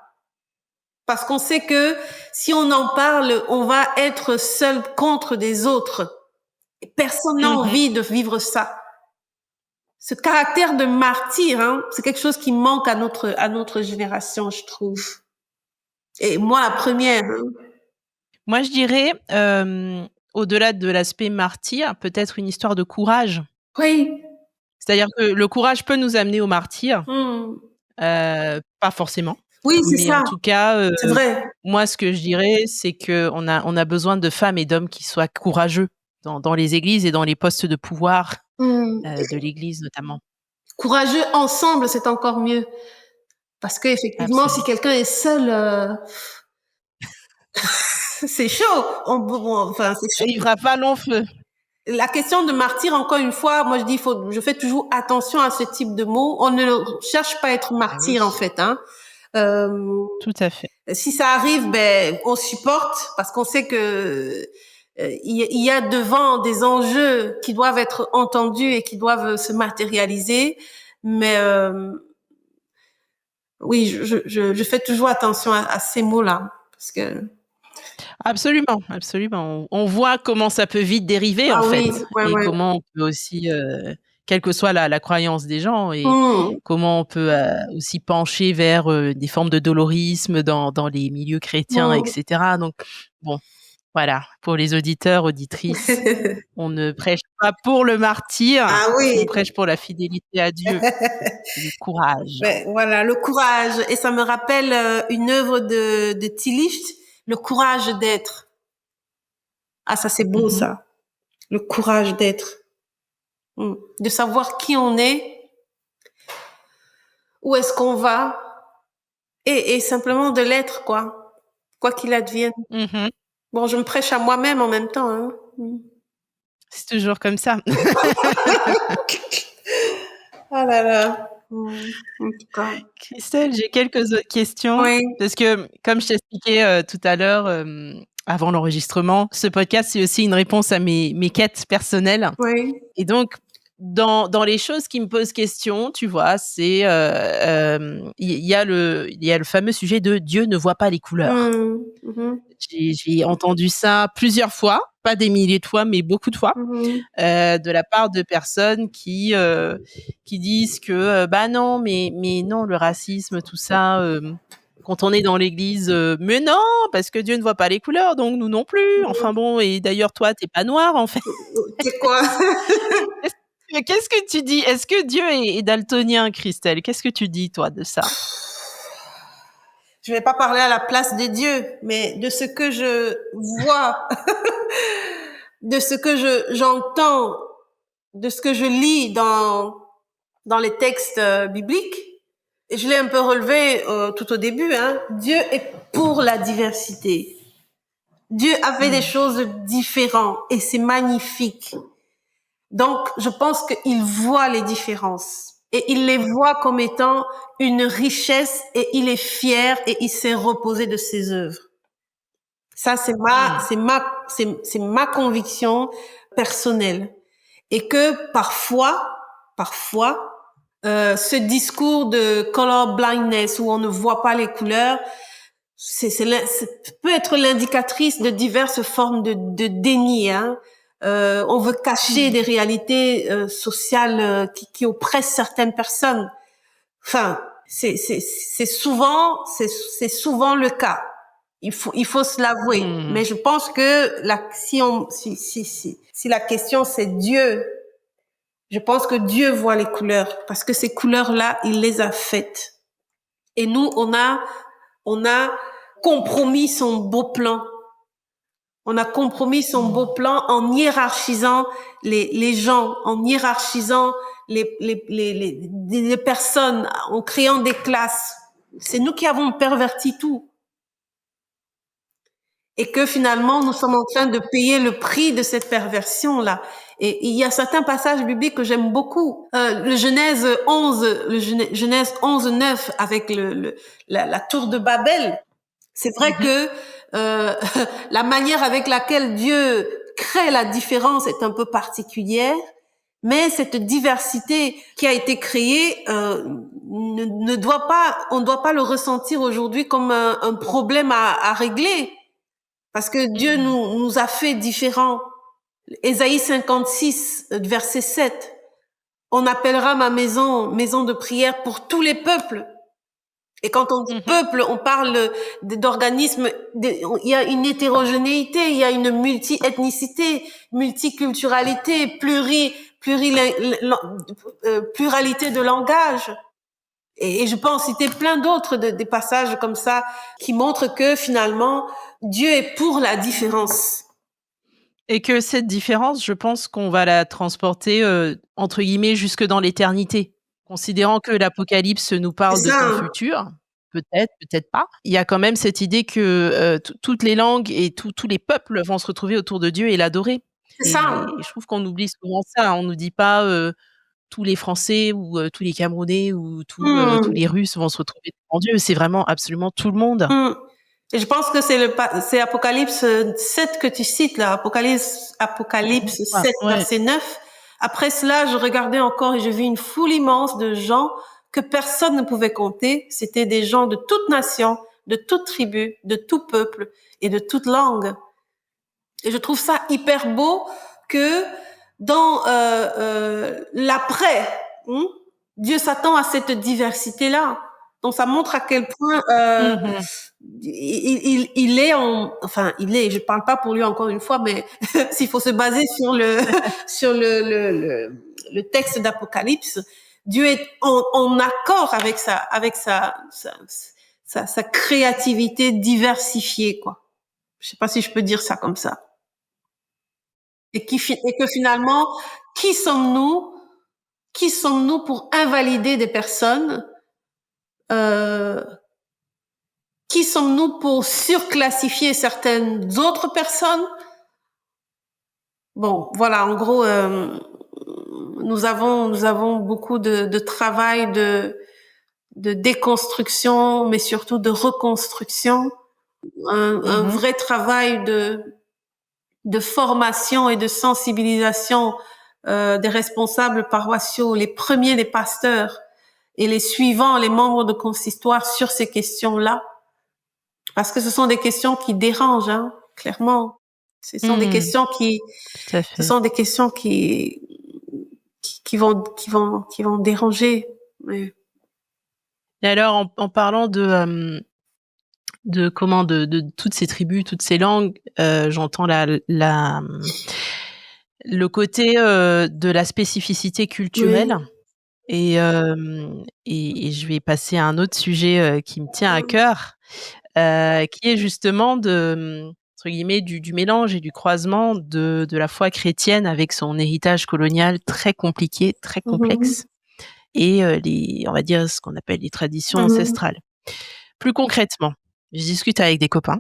Parce qu'on sait que si on en parle, on va être seul contre des autres. Et personne n'a envie de vivre ça. Ce caractère de martyr, c'est quelque chose qui manque à notre génération, je trouve. Et moi, la première. Moi, je dirais, au-delà de l'aspect martyr, peut-être une histoire de courage. Oui. C'est-à-dire que le courage peut nous amener au martyr, pas forcément. Oui, c'est mais ça. En tout cas, c'est vrai. Moi, ce que je dirais, c'est qu'on a besoin de femmes et d'hommes qui soient courageux dans les églises et dans les postes de pouvoir de l'église notamment. Courageux ensemble, c'est encore mieux. Parce qu'effectivement, si quelqu'un est seul, c'est chaud. C'est chaud. Il fera pas long feu. La question de martyr, encore une fois, moi je dis, je fais toujours attention à ce type de mots. On ne cherche pas à être martyr en fait. Tout à fait. Si ça arrive, on supporte parce qu'on sait que il y a devant des enjeux qui doivent être entendus et qui doivent se matérialiser. Mais oui, je fais toujours attention à ces mots-là parce que. Absolument. On voit comment ça peut vite dériver en fait, et comment on peut aussi, quelle que soit la croyance des gens, et comment on peut aussi pencher vers des formes de dolorisme dans les milieux chrétiens, etc. Donc bon, voilà, pour les auditeurs, auditrices, on ne prêche pas pour le martyr, on prêche pour la fidélité à Dieu, le courage. Voilà, le courage. Et ça me rappelle une œuvre de Tillich, le courage d'être. Ah, ça c'est beau ça. Le courage d'être. De savoir qui on est, où est-ce qu'on va, et simplement de l'être, quoi qu'il advienne. Bon, je me prêche à moi-même en même temps. C'est toujours comme ça. Ah là là. En tout cas. Christelle, j'ai quelques autres questions. Oui. Parce que, comme je t'expliquais tout à l'heure, avant l'enregistrement, ce podcast, c'est aussi une réponse à mes quêtes personnelles. Oui. Et donc, dans les choses qui me posent question, tu vois, c'est il y a le fameux sujet de Dieu ne voit pas les couleurs. J'ai entendu ça plusieurs fois, pas des milliers de fois, mais beaucoup de fois, de la part de personnes qui disent que bah non, mais non, le racisme, tout ça, quand on est dans l'église, mais non, parce que Dieu ne voit pas les couleurs, donc nous non plus. Enfin bon, et d'ailleurs toi, t'es pas noir en fait. C'est quoi? Qu'est-ce que tu dis? Est-ce que Dieu est daltonien, Christelle? Qu'est-ce que tu dis, toi, de ça? Je vais pas parler à la place de Dieu, mais de ce que je vois, de ce que j'entends, de ce que je lis dans les textes bibliques. Et je l'ai un peu relevé tout au début. Dieu est pour la diversité. Dieu a fait des choses différentes et c'est magnifique. Donc, je pense qu'il voit les différences et il les voit comme étant une richesse et il est fier et il s'est reposé de ses œuvres. Ça, c'est ma conviction personnelle. Et que parfois, ce discours de color blindness où on ne voit pas les couleurs, peut être l'indicatrice de diverses formes de déni. Hein. On veut cacher des réalités sociales qui oppressent certaines personnes. Enfin, c'est souvent le cas. Il faut se l'avouer. Mais je pense que si la question c'est Dieu, je pense que Dieu voit les couleurs parce que ces couleurs-là, il les a faites. Et nous, on a compromis son beau plan. On a compromis son beau plan en hiérarchisant les gens, en hiérarchisant les personnes, en créant des classes. C'est nous qui avons perverti tout. Et que finalement, nous sommes en train de payer le prix de cette perversion-là. Et il y a certains passages bibliques que j'aime beaucoup. Le Genèse 11:9 avec la tour de Babel. C'est vrai que la manière avec laquelle Dieu crée la différence est un peu particulière, mais cette diversité qui a été créée on ne doit pas le ressentir aujourd'hui comme un problème à régler, parce que Dieu nous a fait différents. Ésaïe 56, verset 7. On appellera ma maison de prière pour tous les peuples. Et quand on dit peuple, on parle d'organismes, il y a une hétérogénéité, il y a une multi-ethnicité, multiculturalité, pluralité de langage. Et je peux en citer plein d'autres des passages comme ça qui montrent que finalement, Dieu est pour la différence. Et que cette différence, je pense qu'on va la transporter, entre guillemets, jusque dans l'éternité. Considérant que l'Apocalypse nous parle de temps futur, peut-être, peut-être pas. Il y a quand même cette idée que toutes les langues et tous les peuples vont se retrouver autour de Dieu et l'adorer. C'est ça. Et je trouve qu'on oublie souvent ça. On nous dit pas tous les Français ou tous les Camerounais ou tous les Russes vont se retrouver devant Dieu. C'est vraiment absolument tout le monde. Et je pense que c'est Apocalypse 7 que tu cites là, Apocalypse 7 verset 9. Après cela, je regardais encore et je vis une foule immense de gens que personne ne pouvait compter. C'était des gens de toute nation, de toute tribu, de tout peuple et de toute langue. Et je trouve ça hyper beau que dans l'après, Dieu s'attend à cette diversité-là. Donc ça montre à quel point il est je parle pas pour lui encore une fois, mais s'il faut se baser sur le texte d'Apocalypse, Dieu est en accord avec sa créativité diversifiée, quoi. Je sais pas si je peux dire ça comme ça. Et que finalement, qui sommes-nous pour invalider des personnes? Qui sommes-nous pour surclassifier certaines autres personnes? Bon, voilà, en gros, nous avons beaucoup de travail de déconstruction, mais surtout de reconstruction, un vrai travail de formation et de sensibilisation des responsables paroissiaux, les premiers, les pasteurs, et les suivants, les membres de consistoire sur ces questions-là. Parce que ce sont des questions qui dérangent, hein, clairement. Ce sont des questions qui vont déranger. Mais... Et alors, en parlant de toutes ces tribus, toutes ces langues, j'entends le côté de la spécificité culturelle. Oui. Et je vais passer à un autre sujet qui me tient à cœur, qui est justement entre guillemets du mélange et du croisement de la foi chrétienne avec son héritage colonial très compliqué, très complexe, et on va dire ce qu'on appelle les traditions ancestrales. Plus concrètement, je discute avec des copains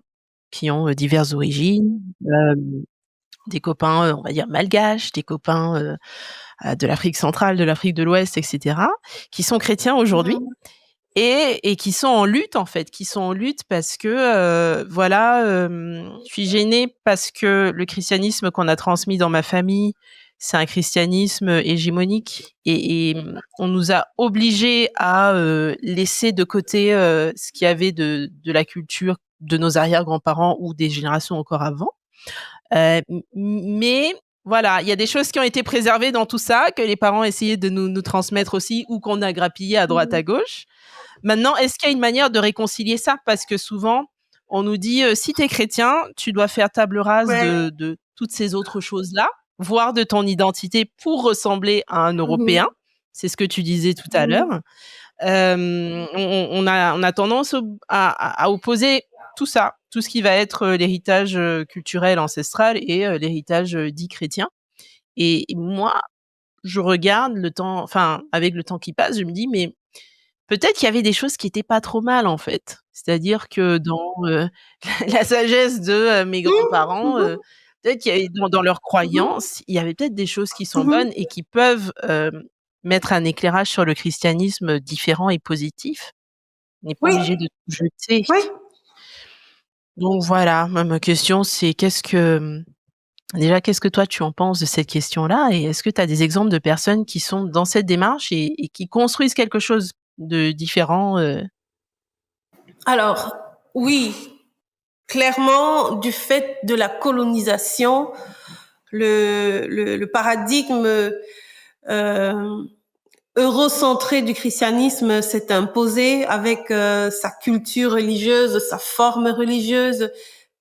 qui ont diverses origines, des copains, on va dire malgaches, des copains de l'Afrique centrale, de l'Afrique de l'Ouest, etc., qui sont chrétiens aujourd'hui et qui sont en lutte, en fait, parce que, je suis gênée parce que le christianisme qu'on a transmis dans ma famille, c'est un christianisme hégémonique et on nous a obligés à laisser de côté ce qu'il y avait de la culture de nos arrière-grands-parents ou des générations encore avant. Mais voilà, il y a des choses qui ont été préservées dans tout ça, que les parents essayaient de nous transmettre aussi ou qu'on a grappillé à droite à gauche. Maintenant, est-ce qu'il y a une manière de réconcilier ça? Parce que souvent, on nous dit, si tu es chrétien, tu dois faire table rase Ouais. de toutes ces autres choses-là, voire de ton identité pour ressembler à un Européen. C'est ce que tu disais tout à l'heure. On a tendance à opposer tout ça, tout ce qui va être l'héritage culturel ancestral et l'héritage dit chrétien. Et moi, je regarde avec le temps qui passe, je me dis, mais peut-être qu'il y avait des choses qui étaient pas trop mal, en fait. C'est-à-dire que dans, la sagesse de, mes grands-parents, peut-être qu'il y avait dans leurs croyances, il y avait peut-être des choses qui sont bonnes et qui peuvent, mettre un éclairage sur le christianisme différent et positif. On n'est pas Oui, obligé de tout jeter. oui. Donc voilà, ma question c'est qu'est-ce que toi tu en penses de cette question-là? Et est-ce que tu as des exemples de personnes qui sont dans cette démarche et qui construisent quelque chose de différent, Alors, oui, clairement, du fait de la colonisation, le paradigme eurocentré du christianisme s'est imposé avec sa culture religieuse, sa forme religieuse,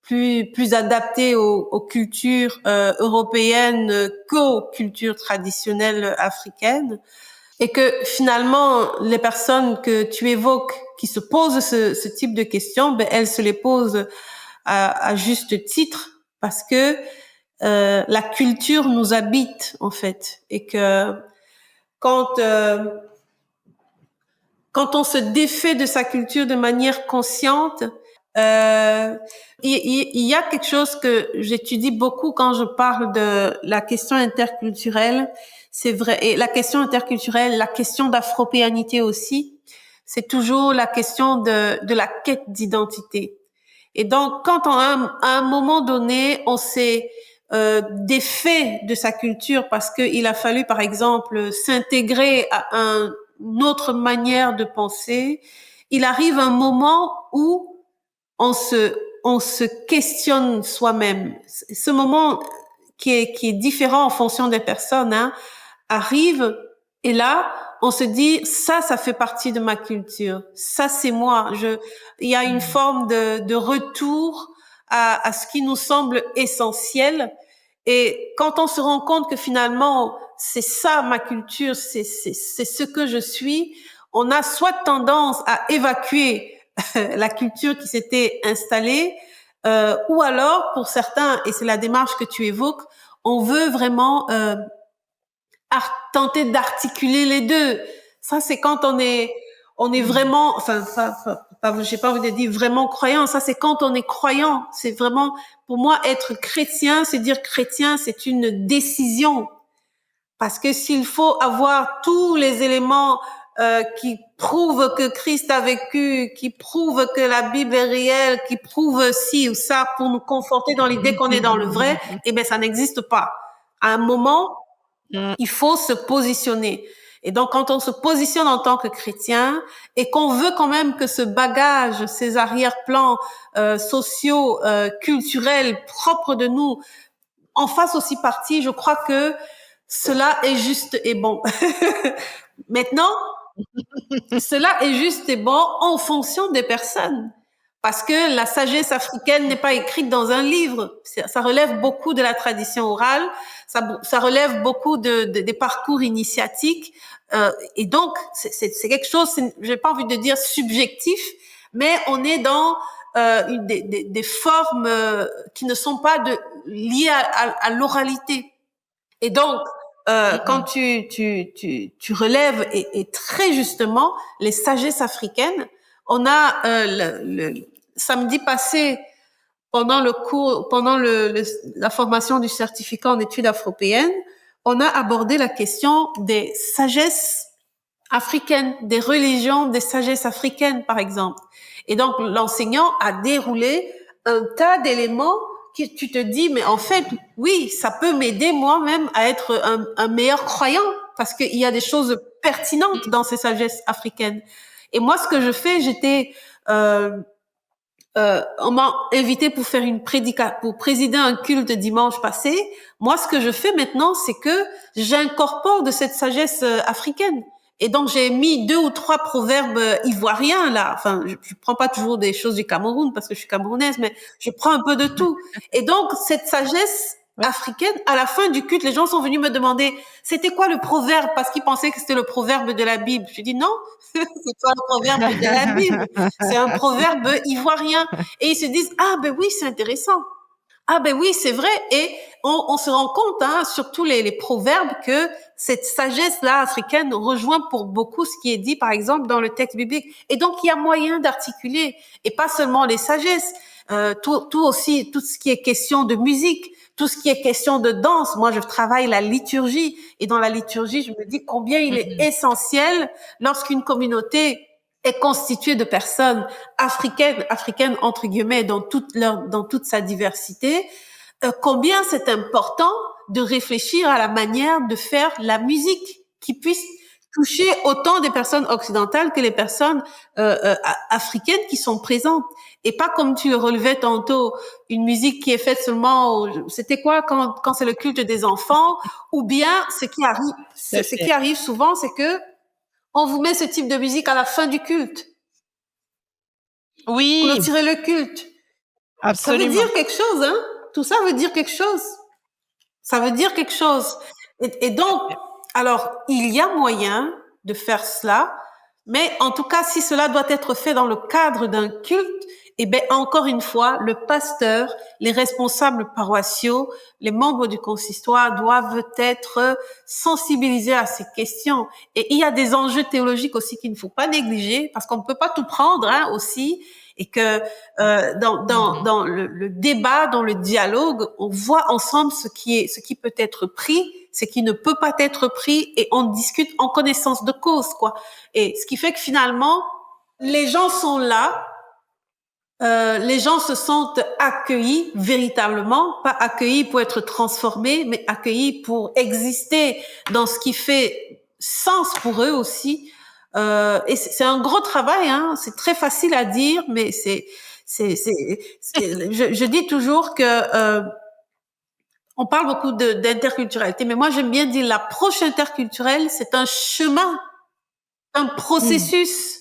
plus adaptée aux cultures européennes qu'aux cultures traditionnelles africaines. Et que finalement, les personnes que tu évoques qui se posent ce type de questions, ben, elles se les posent à juste titre parce que la culture nous habite en fait et que quand quand on se défait de sa culture de manière consciente, il y a quelque chose que j'étudie beaucoup quand je parle de la question interculturelle. C'est vrai. Et la question interculturelle, la question d'afropéanité aussi, c'est toujours la question de la quête d'identité. Et donc, quand à un moment donné, on s'est défait de sa culture parce qu'il a fallu, par exemple, s'intégrer à une autre manière de penser, il arrive un moment où on se questionne soi-même. Ce moment qui est différent en fonction des personnes, hein, arrive et là, on se dit ça fait partie de ma culture. Ça, c'est moi. Il y a une forme de retour à ce qui nous semble essentiel. Et quand on se rend compte que finalement, c'est ça ma culture, c'est ce que je suis, on a soit tendance à évacuer la culture qui s'était installée, ou alors, pour certains, et c'est la démarche que tu évoques, on veut vraiment tenter d'articuler les deux. Ça, c'est quand on est vraiment, j'ai pas envie de dire vraiment croyant. Ça, c'est quand on est croyant. C'est vraiment, pour moi, être chrétien, c'est dire chrétien, c'est une décision. Parce que s'il faut avoir tous les éléments qui prouvent que Christ a vécu, qui prouvent que la Bible est réelle, qui prouvent ci ou ça pour nous conforter dans l'idée qu'on est dans le vrai, eh ben ça n'existe pas. À un moment, il faut se positionner. Et donc, quand on se positionne en tant que chrétien et qu'on veut quand même que ce bagage, ces arrière-plans sociaux, culturels propres de nous en fasse aussi partie, je crois que cela est juste et bon. Maintenant, cela est juste et bon en fonction des personnes. Parce que la sagesse africaine n'est pas écrite dans un livre. Ça relève beaucoup de la tradition orale, ça relève beaucoup des parcours initiatiques. Et donc, c'est quelque chose, j'ai pas envie de dire subjectif, mais on est dans des formes qui ne sont pas liées à l'oralité. Et donc, quand tu relèves et très justement les sagesses africaines, on a le samedi passé pendant le cours, pendant la formation du certificat en études afropéennes, on a abordé la question des sagesses africaines, des religions, des sagesses africaines, par exemple. Et donc, l'enseignant a déroulé un tas d'éléments que tu te dis, mais en fait, oui, ça peut m'aider moi-même à être un meilleur croyant parce qu'il y a des choses pertinentes dans ces sagesses africaines. Et moi, ce que je fais, On m'a invité pour faire pour présider un culte dimanche passé. Moi, ce que je fais maintenant, c'est que j'incorpore de cette sagesse africaine. Et donc, j'ai mis 2 ou 3 proverbes ivoiriens, là. Enfin, je prends pas toujours des choses du Cameroun parce que je suis camerounaise, mais je prends un peu de tout. Et donc, cette sagesse africaine, à la fin du culte, les gens sont venus me demander c'était quoi le proverbe parce qu'ils pensaient que c'était le proverbe de la Bible. Je dis non, c'est pas le proverbe de la Bible, c'est un proverbe ivoirien. Et ils se disent ah ben oui, c'est intéressant. Ah ben oui, c'est vrai. Et on se rend compte, surtout les proverbes, que cette sagesse-là africaine rejoint pour beaucoup ce qui est dit, par exemple, dans le texte biblique. Et donc, il y a moyen d'articuler, et pas seulement les sagesses, tout aussi, tout ce qui est question de musique, tout ce qui est question de danse. Moi, je travaille la liturgie, et dans la liturgie, je me dis combien il est essentiel lorsqu'une communauté est constituée de personnes africaines entre guillemets, dans toute sa diversité, combien c'est important de réfléchir à la manière de faire la musique qui puisse toucher autant des personnes occidentales que les personnes africaines qui sont présentes. Et pas comme tu le relevais tantôt, une musique qui est faite seulement, c'était quoi quand c'est le culte des enfants, ou bien ce qui arrive souvent, c'est que on vous met ce type de musique à la fin du culte. Oui. Pour retirer le culte. Absolument. Ça veut dire quelque chose, hein. Tout ça veut dire quelque chose. Ça veut dire quelque chose. Et donc, alors, il y a moyen de faire cela, mais en tout cas, si cela doit être fait dans le cadre d'un culte, eh ben, encore une fois, le pasteur, les responsables paroissiaux, les membres du consistoire doivent être sensibilisés à ces questions. Et il y a des enjeux théologiques aussi qu'il ne faut pas négliger, parce qu'on ne peut pas tout prendre, aussi. Et que dans le débat, dans le dialogue, on voit ensemble ce qui peut être pris, ce qui ne peut pas être pris, et on discute en connaissance de cause, quoi. Et ce qui fait que finalement, les gens sont là, les gens se sentent accueillis véritablement, pas accueillis pour être transformés, mais accueillis pour exister dans ce qui fait sens pour eux aussi. Et c'est un gros travail, c'est très facile à dire, mais je dis toujours que on parle beaucoup d'interculturalité, mais moi j'aime bien dire l'approche interculturelle, c'est un chemin, un processus,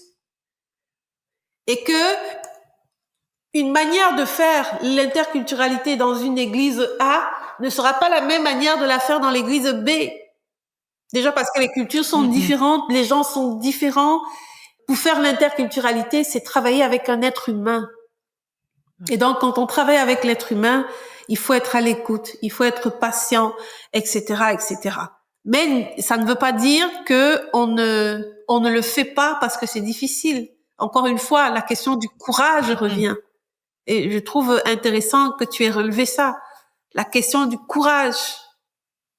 et que une manière de faire l'interculturalité dans une église A ne sera pas la même manière de la faire dans l'église B. Déjà parce que les cultures sont différentes, les gens sont différents. Pour faire l'interculturalité, c'est travailler avec un être humain. Et donc, quand on travaille avec l'être humain, il faut être à l'écoute, il faut être patient, etc., etc. Mais ça ne veut pas dire que on ne le fait pas parce que c'est difficile. Encore une fois, la question du courage revient. Et je trouve intéressant que tu aies relevé ça. La question du courage.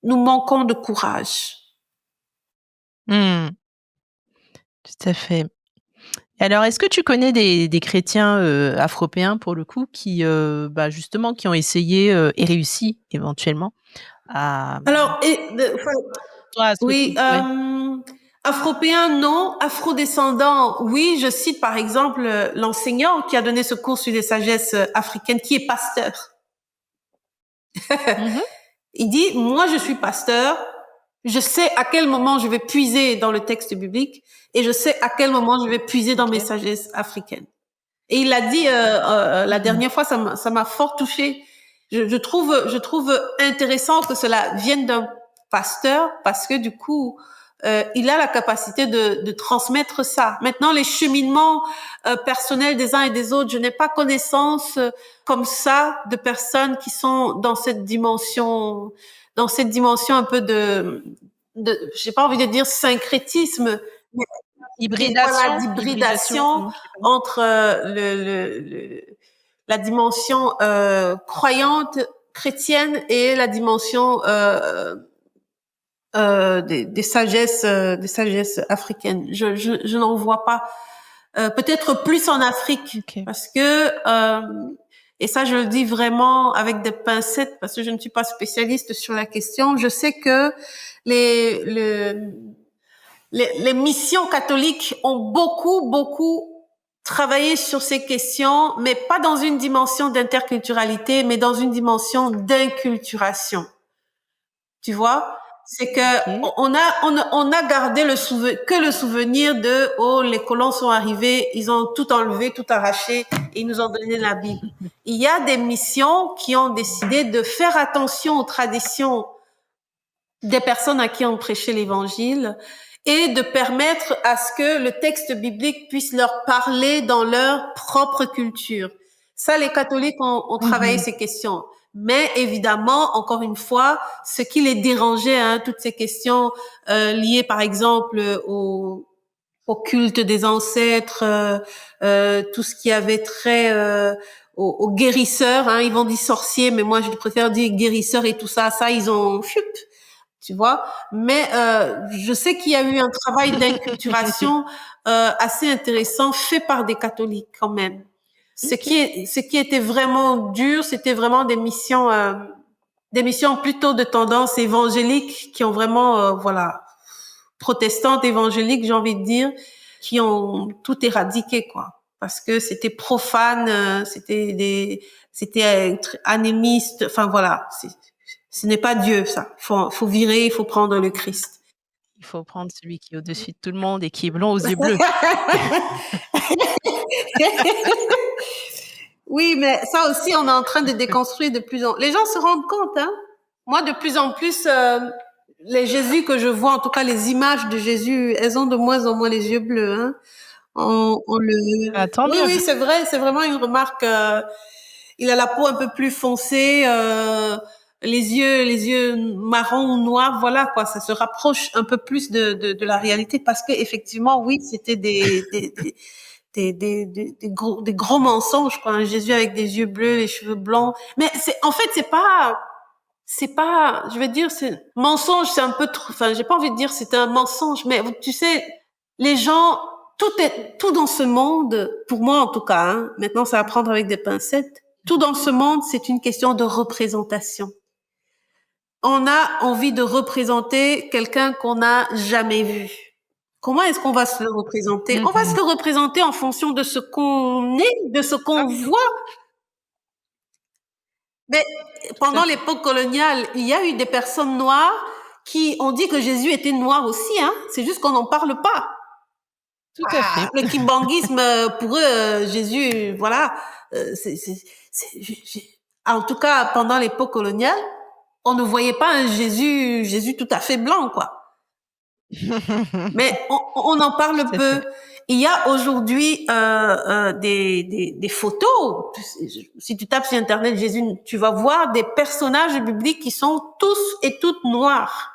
Nous manquons de courage. Tout à fait. Alors, est-ce que tu connais des chrétiens afropéens, pour le coup, qui, justement, qui ont essayé et réussi éventuellement à... Alors, oui, ouais. afropéen, non. Afrodescendant, oui. Je cite par exemple l'enseignant qui a donné ce cours sur les sagesses africaines, qui est pasteur. Il dit, moi je suis pasteur, je sais à quel moment je vais puiser dans le texte biblique et je sais à quel moment je vais puiser dans mes sagesses africaines. Et il l'a dit la dernière fois, ça m'a fort touchée. Je trouve intéressant que cela vienne d'un pasteur parce que du coup, il a la capacité de transmettre ça. Maintenant, les cheminements personnels des uns et des autres, je n'ai pas connaissance comme ça de personnes qui sont dans cette dimension un peu de j'ai pas envie de dire syncrétisme, mais d'hybridation entre la dimension croyante chrétienne et la dimension des sagesses africaines. Je n'en vois pas. Peut-être plus en Afrique, parce que et ça je le dis vraiment avec des pincettes parce que je ne suis pas spécialiste sur la question. Je sais que les missions catholiques ont beaucoup travailler sur ces questions, mais pas dans une dimension d'interculturalité, mais dans une dimension d'inculturation. Tu vois? C'est que Ok. on a gardé le souvenir de les colons sont arrivés, ils ont tout enlevé, tout arraché et ils nous ont donné la Bible. Il y a des missions qui ont décidé de faire attention aux traditions des personnes à qui on prêchait l'évangile et de permettre à ce que le texte biblique puisse leur parler dans leur propre culture. Ça, les catholiques ont travaillé ces questions. Mais évidemment, encore une fois, ce qui les dérangeait, toutes ces questions liées, par exemple, au culte des ancêtres, tout ce qui avait trait aux guérisseurs, ils vont dire sorciers, mais moi je préfère dire guérisseurs et tout ça. Ça, ils ont tu vois. Mais je sais qu'il y a eu un travail d'inculturation assez intéressant fait par des catholiques quand même. Ce qui était vraiment dur, c'était vraiment des missions plutôt de tendance évangélique qui ont vraiment protestantes évangéliques, j'ai envie de dire, qui ont tout éradiqué quoi, parce que c'était profane, c'était anémiste, enfin voilà, ce n'est pas Dieu ça. Faut virer, il faut prendre le Christ. Il faut prendre celui qui est au-dessus de tout le monde et qui est blond aux yeux bleus. Oui, mais ça aussi, on est en train de déconstruire de plus en plus. Les gens se rendent compte, Moi, de plus en plus, les Jésus que je vois, en tout cas les images de Jésus, elles ont de moins en moins les yeux bleus, Ah, tant Oui, mieux. oui, c'est vrai, c'est vraiment une remarque. Il a la peau un peu plus foncée, les yeux marron ou noirs, voilà quoi. Ça se rapproche un peu plus de la réalité parce que effectivement, oui, c'était des gros mensonges quoi. Jésus avec des yeux bleus, les cheveux blancs. Mais c'est pas, je veux dire, c'est mensonge, c'est un peu trop. Enfin, j'ai pas envie de dire c'est un mensonge, mais tu sais, les gens, tout dans ce monde, pour moi en tout cas. Maintenant, ça va prendre avec des pincettes. Tout dans ce monde, c'est une question de représentation. On a envie de représenter quelqu'un qu'on n'a jamais vu. Comment est-ce qu'on va se le représenter? On va se le représenter en fonction de ce qu'on est, de ce qu'on voit. Mais pendant l'époque coloniale, il y a eu des personnes noires qui ont dit que Jésus était noir aussi, C'est juste qu'on n'en parle pas. Tout à fait. Le kimbanguisme, pour eux, Jésus, voilà. En tout cas, pendant l'époque coloniale, on ne voyait pas un Jésus tout à fait blanc, quoi. Mais on en parle peu. Il y a aujourd'hui des photos. Si tu tapes sur Internet Jésus, tu vas voir des personnages bibliques qui sont tous et toutes noirs.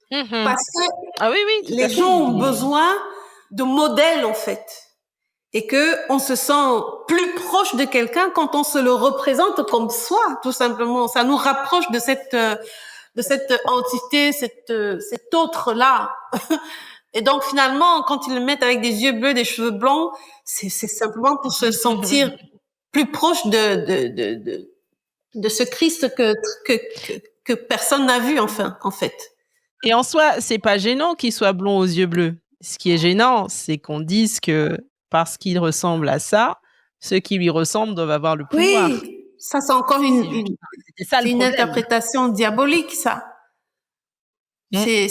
Parce que les gens ont besoin de modèles, en fait. Et que on se sent plus proche de quelqu'un quand on se le représente comme soi, tout simplement. Ça nous rapproche de cette entité, cet autre-là. Et donc, finalement, quand ils le mettent avec des yeux bleus, des cheveux blancs, c'est simplement pour se sentir plus proche de ce Christ que personne n'a vu, enfin, en fait. Et en soi, c'est pas gênant qu'il soit blond aux yeux bleus. Ce qui est gênant, c'est qu'on dise que parce qu'il ressemble à ça, ceux qui lui ressemblent doivent avoir le pouvoir. Oui, ça c'est encore une interprétation diabolique, ça. Oui,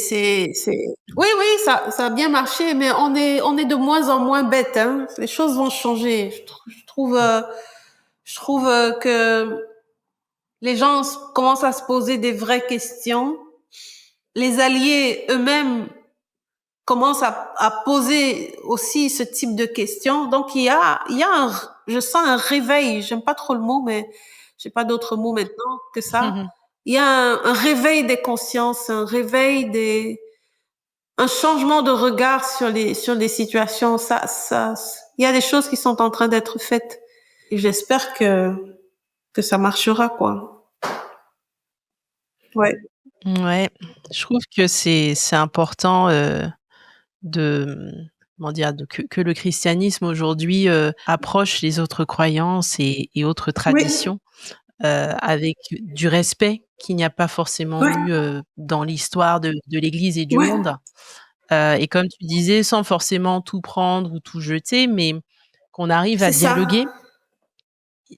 ça a bien marché, mais on est de moins en moins bêtes, Les choses vont changer. Je trouve que les gens commencent à se poser des vraies questions. Les alliés eux-mêmes commencent à poser aussi ce type de questions. Donc je sens un réveil. J'aime pas trop le mot, mais j'ai pas d'autre mot maintenant que ça. Il y a un réveil des consciences, un changement de regard sur les situations. Il y a des choses qui sont en train d'être faites. Et j'espère que ça marchera, quoi. Ouais. Ouais. Je trouve que c'est important, que le christianisme aujourd'hui approche les autres croyances et autres traditions avec du respect qu'il n'y a pas forcément eu dans l'histoire de l'Église et du monde. Et comme tu disais, sans forcément tout prendre ou tout jeter, mais qu'on arrive à C'est ça. dialoguer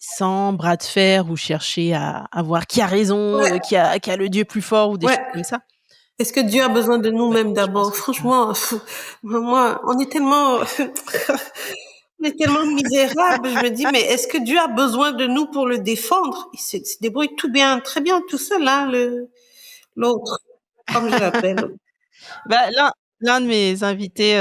sans bras de fer ou chercher à voir qui a raison, Ouais. qui a le Dieu plus fort ou des Ouais. choses comme ça. Est-ce que Dieu a besoin de nous-mêmes Je pense d'abord? que Franchement, moi, on est tellement, on est tellement misérables. Je me dis, mais est-ce que Dieu a besoin de nous pour le défendre? Il se débrouille tout bien, très bien, tout seul, hein, l'autre, comme je l'appelle. bah, l'un de mes invités,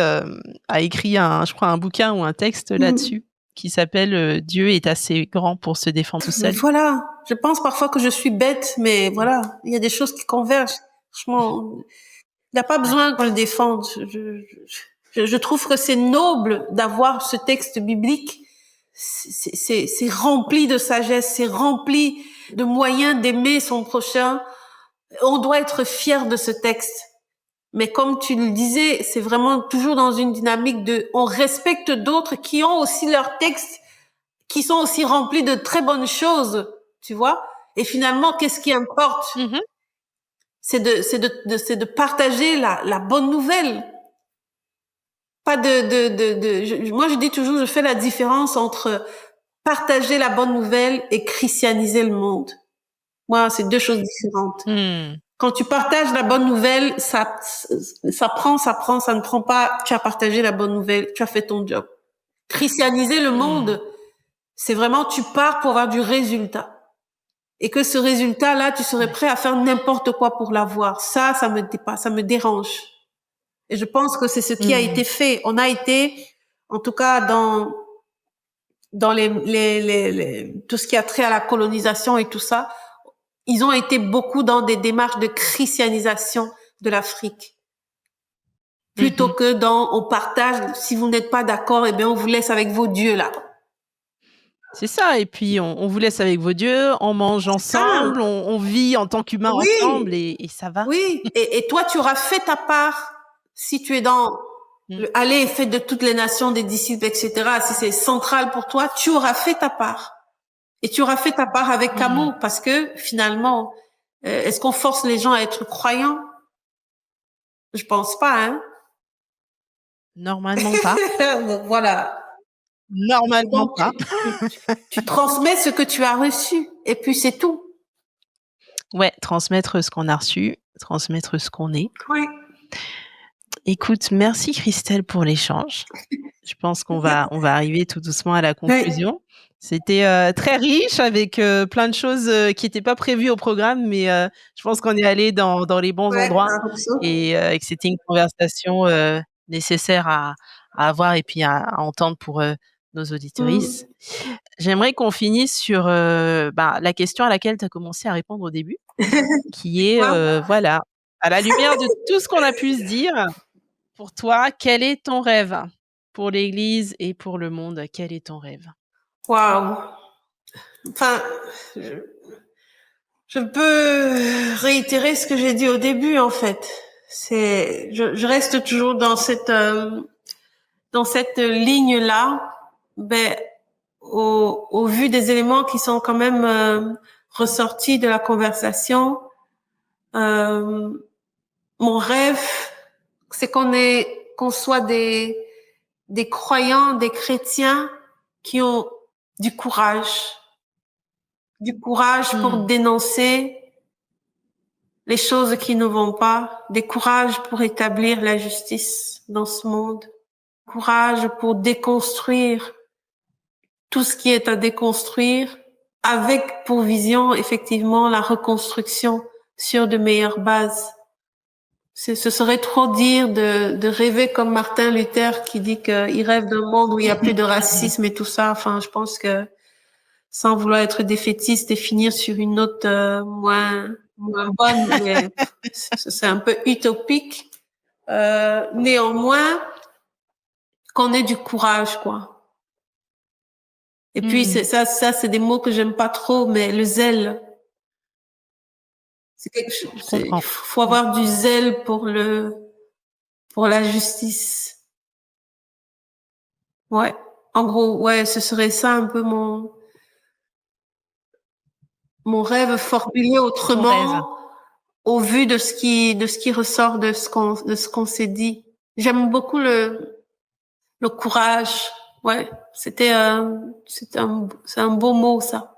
a écrit je crois un bouquin ou un texte là-dessus qui s'appelle, «Dieu est assez grand pour se défendre tout Mais seul». voilà, je pense parfois que je suis bête, mais voilà, il y a des choses qui convergent. Franchement, il n'a pas Ouais. besoin qu'on le défende. Je trouve que c'est noble d'avoir ce texte biblique. C'est rempli de sagesse, c'est rempli de moyens d'aimer son prochain. On doit être fier de ce texte. Mais comme tu le disais, c'est vraiment toujours dans une dynamique on respecte d'autres qui ont aussi leurs textes, qui sont aussi remplis de très bonnes choses, tu vois. Et finalement, qu'est-ce qui importe? Mmh. C'est de partager la bonne nouvelle. Pas moi je dis toujours, je fais la différence entre partager la bonne nouvelle et christianiser le monde. Moi, c'est deux choses différentes. Mmh. Quand tu partages la bonne nouvelle, ça prend, ça ne prend pas. Tu as partagé la bonne nouvelle, tu as fait ton job. Christianiser le monde, c'est vraiment tu pars pour avoir du résultat. Et que ce résultat-là, tu serais prêt à faire n'importe quoi pour l'avoir. Ça me dépasse, ça me dérange. Et je pense que c'est ce qui a été fait. On a été, en tout cas dans tout ce qui a trait à la colonisation et tout ça, ils ont été beaucoup dans des démarches de christianisation de l'Afrique. Plutôt que on partage, si vous n'êtes pas d'accord, eh bien, on vous laisse avec vos dieux, là. C'est ça et puis on vous laisse avec vos dieux, on mange ensemble, on vit en tant qu'humains ensemble Oui, et ça va. oui. Et toi, tu auras fait ta part si tu es dans aller et faites de toutes les nations des disciples, etc. Si c'est central pour toi, tu auras fait ta part. Et tu auras fait ta part avec amour parce que finalement, est-ce qu'on force les gens à être croyants? Je pense pas, hein. Normalement pas. Donc, voilà. Normalement Donc, pas. tu transmets ce que tu as reçu et puis c'est tout. Ouais, transmettre ce qu'on a reçu, transmettre ce qu'on est. Oui. Écoute, merci Christelle pour l'échange. Je pense qu'on va arriver tout doucement à la conclusion. C'était, très riche avec, plein de choses, qui étaient pas prévues au programme, mais, je pense qu'on est allé dans les bons Ouais, endroits absolument. et que c'était une conversation, nécessaire à avoir et puis à entendre pour, nos auditorices. J'aimerais qu'on finisse sur, la question à laquelle tu as commencé à répondre au début, qui est, voilà, à la lumière de tout ce qu'on a pu se dire, pour toi, quel est ton rêve? Pour l'Église et pour le monde, quel est ton rêve? Waouh. Enfin, je peux réitérer ce que j'ai dit au début, en fait. Je reste toujours dans cette ligne-là. Ben, au vu des éléments qui sont quand même ressortis de la conversation, euh, mon rêve, c'est qu'on soit des croyants, des chrétiens qui ont du courage pour dénoncer les choses qui ne vont pas, des courage pour établir la justice dans ce monde, courage pour déconstruire tout ce qui est à déconstruire, avec pour vision effectivement la reconstruction sur de meilleures bases. Ce serait trop dire de rêver comme Martin Luther qui dit qu'il rêve d'un monde où il y a plus de racisme et tout ça. Enfin, je pense que sans vouloir être défaitiste et finir sur une note moins bonne, mais c'est un peu utopique. Néanmoins, qu'on ait du courage, quoi. Et puis ça, c'est des mots que j'aime pas trop, mais le zèle, c'est quelque chose. Je comprends. Faut avoir du zèle pour la justice. Ouais. En gros, ouais, ce serait ça un peu mon rêve formulé autrement au vu de ce qui ressort de ce qu'on s'est dit. J'aime beaucoup le courage, Ouais, c'est un beau mot, ça.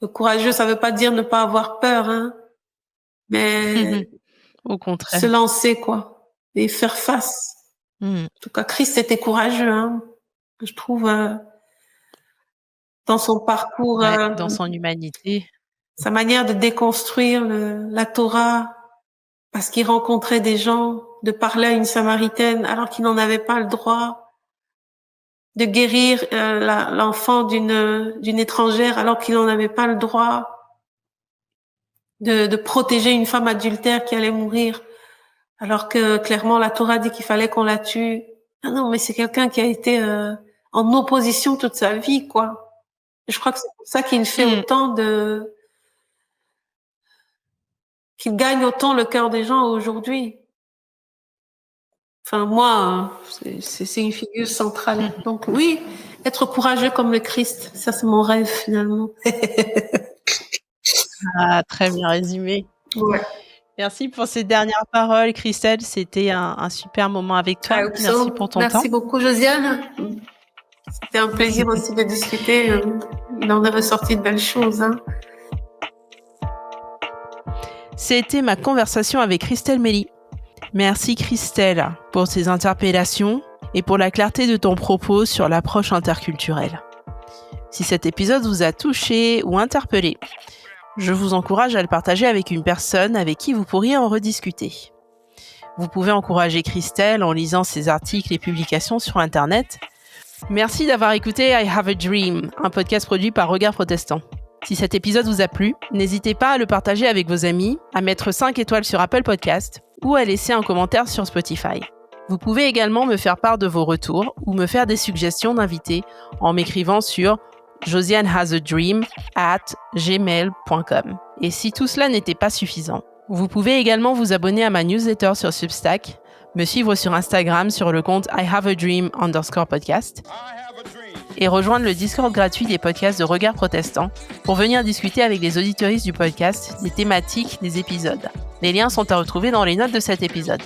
Le courageux, ça veut pas dire ne pas avoir peur, hein, mais Au se contraire. lancer, quoi, et faire face. En tout cas, Christ était courageux, hein, je trouve, dans son parcours, Ouais, dans son humanité. sa manière de déconstruire la Torah, parce qu'il rencontrait des gens, de parler à une Samaritaine alors qu'il n'en avait pas le droit, de guérir l'enfant d'une étrangère alors qu'il n'en avait pas le droit, de protéger une femme adultère qui allait mourir alors que clairement la Torah dit qu'il fallait qu'on la tue. Ah non, mais c'est quelqu'un qui a été en opposition toute sa vie, quoi. Je crois que c'est pour ça qu'il fait autant qu'il gagne autant le cœur des gens aujourd'hui. Enfin, moi, c'est une figure centrale. Donc oui, être courageux comme le Christ, ça c'est mon rêve finalement. Ah, très bien résumé. Ouais. Merci pour ces dernières paroles, Christelle. C'était un super moment avec toi. Merci pour ton temps. Merci beaucoup, Josiane. C'était un plaisir aussi de discuter. Il en est ressorti de belles choses, hein. C'était ma conversation avec Christelle Méli. Merci Christelle pour tes interpellations et pour la clarté de ton propos sur l'approche interculturelle. Si cet épisode vous a touché ou interpellé, je vous encourage à le partager avec une personne avec qui vous pourriez en rediscuter. Vous pouvez encourager Christelle en lisant ses articles et publications sur Internet. Merci d'avoir écouté I Have a Dream, un podcast produit par Regard Protestant. Si cet épisode vous a plu, n'hésitez pas à le partager avec vos amis, à mettre 5 étoiles sur Apple Podcast ou à laisser un commentaire sur Spotify. Vous pouvez également me faire part de vos retours ou me faire des suggestions d'invités en m'écrivant sur josianehasAdream@gmail.com. Et si tout cela n'était pas suffisant, vous pouvez également vous abonner à ma newsletter sur Substack, me suivre sur Instagram sur le compte IHaveADream_podcast et rejoindre le Discord gratuit des podcasts de Regard Protestant pour venir discuter avec les auditeuristes du podcast des thématiques des épisodes. Les liens sont à retrouver dans les notes de cet épisode.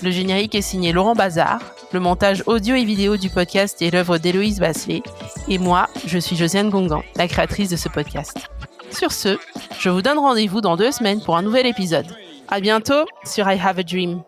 Le générique est signé Laurent Bazar, le montage audio et vidéo du podcast est l'œuvre d'Héloïse Basselet, et moi, je suis Josiane Gongan, la créatrice de ce podcast. Sur ce, je vous donne rendez-vous dans 2 semaines pour un nouvel épisode. À bientôt sur I Have a Dream.